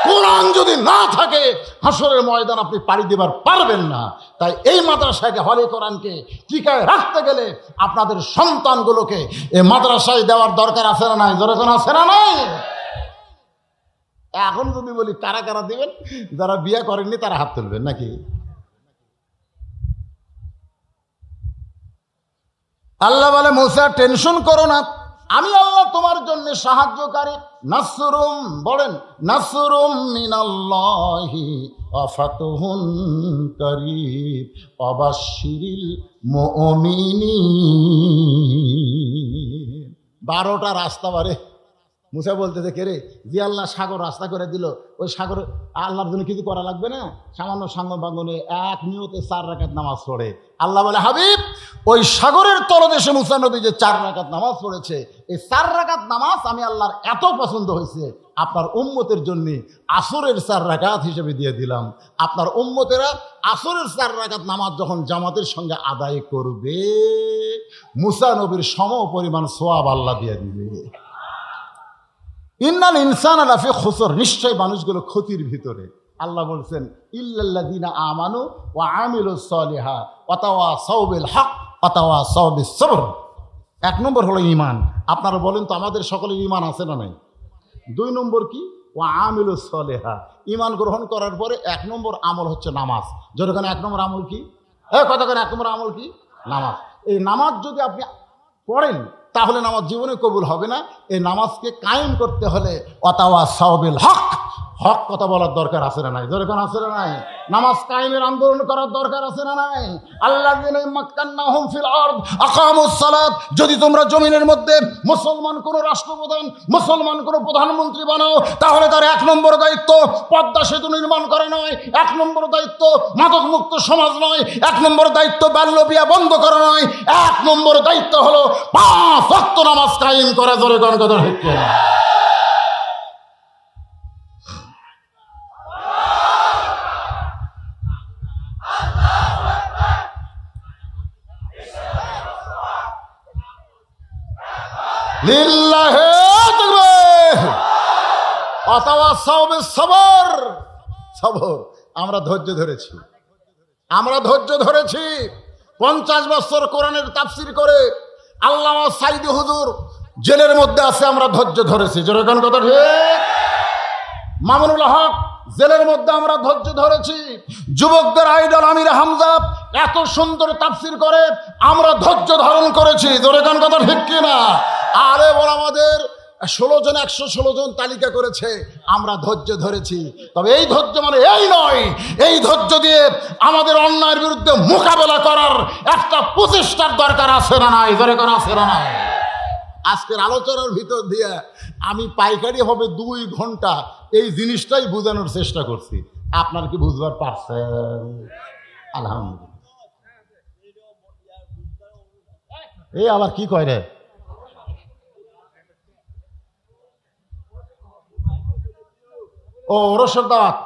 [SPEAKER 1] কোরআন যদি না থাকে হাসরের ময়দান আপনি পাড়ি দেবার পারবেন না। তাই এই মাদ্রাসাকে, হলে কোরআনকে টিকায় রাখতে গেলে আপনাদের সন্তানগুলোকে এই মাদ্রাসায় দেওয়ার দরকার আছে না নাই? ধরে কোন আছে না নাই? এখন যদি বলি কারা কারা দিবেন, যারা বিয়ে করেননি তারা হাত তুলবেন নাকি? আল্লাহ বলে, মুসা টেনশন করো না, আমি আল্লাহ তোমার জন্য সাহায্যকারী। নাসরুম, বলেন নাসরুম মিনাল্লাহি ওয়া ফাতহুন কারীব ওয়া বাশশিরিল মুমিনিন। 12টা রাস্তা বারে। মুসা বলতেছে, কে রে, যে আল্লাহ সাগর রাস্তা করে দিল, ওই সাগর আল্লাহর জন্য কিছু করা লাগবে না? সামান্য সাঙ্গ বাঙ্গনে এক নিয়তে 4 রাকাত নামাজ পড়ে। আল্লাহ বলে, হাবিব, ওই সাগরের তলদেশে মুসা নবী যে 4 রাকাত নামাজ পড়েছে, এই 4 রাকাত নামাজ আমি আল্লাহর এত পছন্দ হয়েছে, আপনার উম্মতের জন্য আসরের 4 রাকাত হিসেবে দিয়ে দিলাম। আপনার উম্মতেরা আসরের 4 রাকাত নামাজ যখন জামাতের সঙ্গে আদায় করবে, মুসা নবীর সম পরিমাণ সওয়াব আল্লাহ দিয়ে দিবে। ইন্নাল ইনসানা লাফি খুসর, নিশ্চয় মানুষগুলো ক্ষতির ভিতরে। আল্লাহ বলছেন, ইল্লাল্লাযিনা আমানু ওয়া আমিলুস সলিহাত ওয়া তাওয়াসাউ বিল হক ওয়া তাওয়াসাউ বিস সবর। 1 নম্বর হলো ঈমান। আপনারা বলেন তো, আমাদের সকলের ঈমান আছে না নাই? 2 নম্বর কি? ওয়া আমিলুস সলিহাত। ঈমান গ্রহণ করার পরে 1 নম্বর আমল হচ্ছে নামাজ। যেখানে 1 নম্বর আমল কি? কথা করে 1 নম্বর আমল কি? নামাজ। এই নামাজ যদি আপনি পড়েন তাহলে নামাজ জীবনে কবুল হবে না। এই নামাজকে কায়েম করতে হলে ওয়াতাওয়াসাউ বিল হক, হক কথা বলার দরকার আছে না নাই? যেরকম আছে না নাই? নামাজ কায়েমের আন্দোলন করার দরকার আছে না নাই? আল্লাযিনা মাক্কান্নাহুম ফিল আরদ আকামুস সালাত। যদি তোমরা জমিনের মধ্যে মুসলমান কোন রাষ্ট্রপ্রধান, মুসলমান কোন প্রধানমন্ত্রী বানাও, তাহলে তার 1 নম্বর দায়িত্ব পদ্মা সেতু নির্মাণ করা নয়, 1 নম্বর দায়িত্ব মাদক মুক্ত সমাজ নয়, 1 নম্বর দায়িত্ব বাল্য বিয়া বন্ধ করা নয়, 1 নম্বর দায়িত্ব হলো 5 ওয়াক্ত নামাজ কায়েম করা। জোরে কোন কথা ঠিক না? লিল্লাহি তাকবীর। ওয়াতাওয়াসাউ বিস সবর। সবর। আমরা ধৈর্য ধরেছি, আমরা ধৈর্য ধরেছি। 50 বছর কোরআনের তাফসীর করে আল্লামা সাইদি হুজুর জেলের মধ্যে আছে, আমরা ধৈর্য ধরেছি। যেরকম কথা ঠিক। মামুনুল হক জেলের মধ্যে আমরা ধৈর্য ধরেছি। যুবকদের আইডল আমির হামজা এত সুন্দর তাফসীর করে, আমরা ধৈর্য ধারণ করেছি। যেরকম কথা ঠিক কিনা? আরে বল, আমাদের 16 জন 116 জন তালিকা করেছে, আমরা ধৈর্য ধরেছি। তবে এই ধৈর্য মানে এই নয়, এই ধৈর্য দিয়ে আমাদের অন্যায়ের বিরুদ্ধে মোকাবেলা করার একটা প্রচেষ্টার দরকার আছে না নাই? দরকার আছে না নাই? আজকের আলোচনার ভিতর দিয়ে আমি পাইকারি হবে 2 ঘন্টা এই জিনিসটাই বোঝানোর চেষ্টা করছি। আপনার কি বুঝবার পারছেন? আলহামদুলিল্লাহ। এই আবার কি কয় রে? ও ওরসের দাওয়াত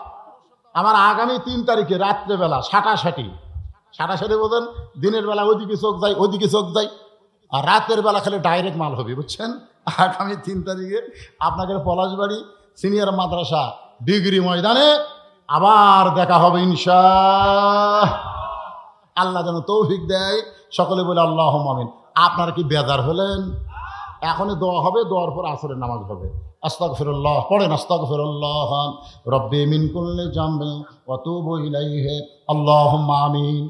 [SPEAKER 1] আমার আগামী 3 তারিখে রাত্রেবেলা সাটাসাটি বোঝেন, দিনের বেলা ওইদিকে চোখ যায় ওইদিকে চোখ যায়, আর রাতের বেলা খালি ডাইরেক্ট মাল হবে, বুঝছেন? আগামী 3 তারিখে আপনাদের পলাশবাড়ি সিনিয়র মাদ্রাসা ডিগ্রি ময়দানে আবার দেখা হবে ইনশাআল্লাহ। আল্লাহ যেন তৌফিক দেয়, সকলে বলে আল্লাহুম্মা আমিন। আপনারা কি বেজার হলেন? এখনই দোয়া হবে, দোয়ার পর আসরের নামাজ হবে। আস্তাগফিরুল্লাহ পড়েন, আস্তাগফিরুল্লাহ রব্বি মিন কুল্লি জামবিন ওয়া তুবু ইলাইহি আল্লাহুম্মা আমিন।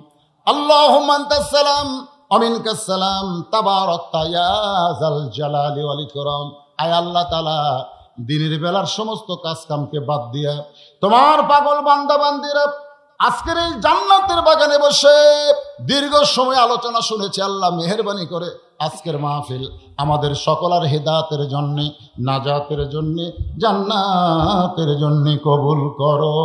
[SPEAKER 1] আল্লাহুম্মা আনতাস সালাম ওয়া মিনকাস সালাম তাবারাকতা ইয়া যাল জালালি ওয়াল ইকরাম। আয় আল্লাহ তাআলা, দিনের বেলার সমস্ত কাজ কামকে বাদ দিয়া তোমার পাগল বান্দা বান্দিরা আজকের এই জান্নাতের বাগানে বসে দীর্ঘ সময় আলোচনা শুনেছে। আল্লাহ মেহেরবানি করে আজকের মাহফিল আমাদের সকলের হেদায়েতের জন্য, নাজাতের জন্য, জান্নাতের জন্য কবুল করো।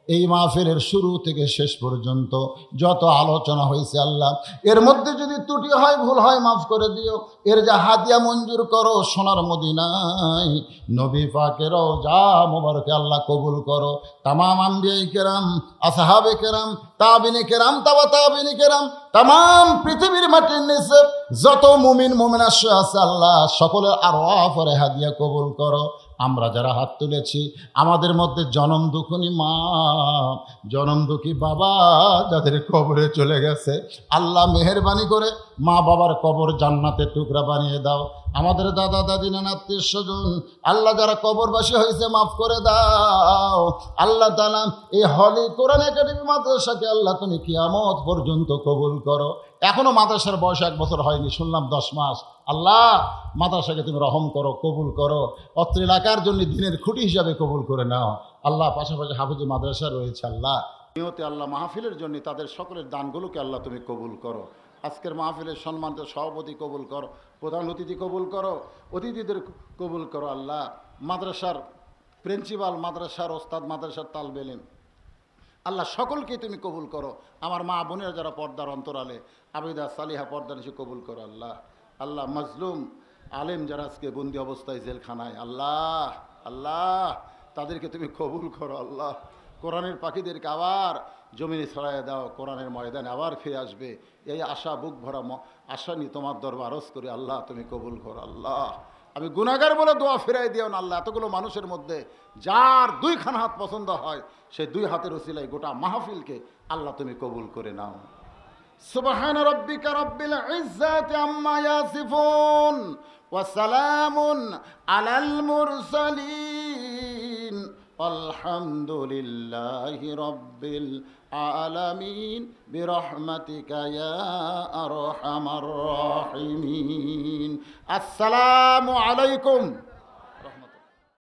[SPEAKER 1] এই মাহফিলের শুরু থেকে শেষ পর্যন্ত যত আলোচনা হয়েছে আল্লাহ, এর মধ্যে যদি ত্রুটি হয়, ভুল হয়, মাফ করে দিও। এর যা হাদিয়া মঞ্জুর করো সোনার মদিনায় নবী পাকের রওজা মোবারকে আল্লাহ কবুল করো। তামাম আম্বিয়ায়ে কেরাম, আসহাবে কেরাম, তাবিনে কেরাম, তাবা তাবিনে কেরাম, তামাম পৃথিবীর মাটির নিচে যত মুমিন মুমিনা আছে আল্লাহ সকলের আরওয়াফের হাদিয়া কবুল করো। আমরা যারা হাত তুলেছি আমাদের মধ্যে জনম দুঃখী মা, জনম দুঃখী বাবা যাদের কবরে চলে গেছে আল্লাহ মেহেরবানি করে মা বাবার কবর জান্নাতের টুকরা বানিয়ে দাও। আমাদের দাদা দাদি নানা আত্মীয় স্বজন আল্লাহ যারা কবরবাসী হয়েছে মাফ করে দাও। আল্লাহ তাআলা এই হলি কোরআন একাডেমি মাদ্রাসাকে আল্লাহ তুমি কিয়ামত পর্যন্ত কবুল করো। এখনো মাদ্রাসার বয়স 1 বছর হয়নি, শুনলাম 10 মাস। আল্লাহ মাদ্রাসাকে তুমি রহম করো, কবুল করো, অত্র এলাকার জন্য দিনের খুঁটি হিসাবে কবুল করে নাও। আল্লাহ পাশাপাশি হাফেজি মাদ্রাসা রয়েছে আল্লাহ নিয়তে আল্লাহ মাহফিলের জন্য তাদের সকলের দানগুলোকে আল্লাহ তুমি কবুল করো। আজকের মাহফিলের সম্মানিত সভাপতি কবুল করো, প্রধান অতিথি কবুল করো, অতিথিদের কবুল করো। আল্লাহ মাদ্রাসার প্রিন্সিপাল, মাদ্রাসার ওস্তাদ, মাদ্রাসার তালবে ইলম আল্লাহ সকলকে তুমি কবুল করো। আমার মা বোনেরা যারা পর্দার অন্তরালে আবিদা সালিহা পর্দা নিশে কবুল করো আল্লাহ। আল্লাহ মাজলুম আলেম যারা আজকে বন্দি অবস্থায় জেলখানায় আল্লাহ, আল্লাহ তাদেরকে তুমি কবুল করো আল্লাহ। কোরআনের পাখিদেরকে আবার জমিনে ছড়াইয়া দাও, কোরআনের ময়দানে আবার ফিরে আসবে এই আশা, বুক ভরা আশা নিয়ে তোমার দরবার আরজ করে আল্লাহ তুমি কবুল করো আল্লাহ। আমি গুনাহগার বলে দোয়া ফিরাই দিও না আল্লাহ। এতগুলো মানুষের মধ্যে যার 2খান হাত পছন্দ হয় সেই 2 হাতের ওসিলায় গোটা মাহফিলকে আল্লাহ তুমি কবুল করে নাও। সুবহান রাব্বিকা রাব্বিল ইজ্জাতি আম্মা ইয়াসিফুন ওয়া সালামুন আলাল মুরসালিন আলহামদুলিল্লাহি রাব্বিল আলামিন বিরহমাতিকা ইয়া আরহামার রাহিমিন। আসসালামু আলাইকুম।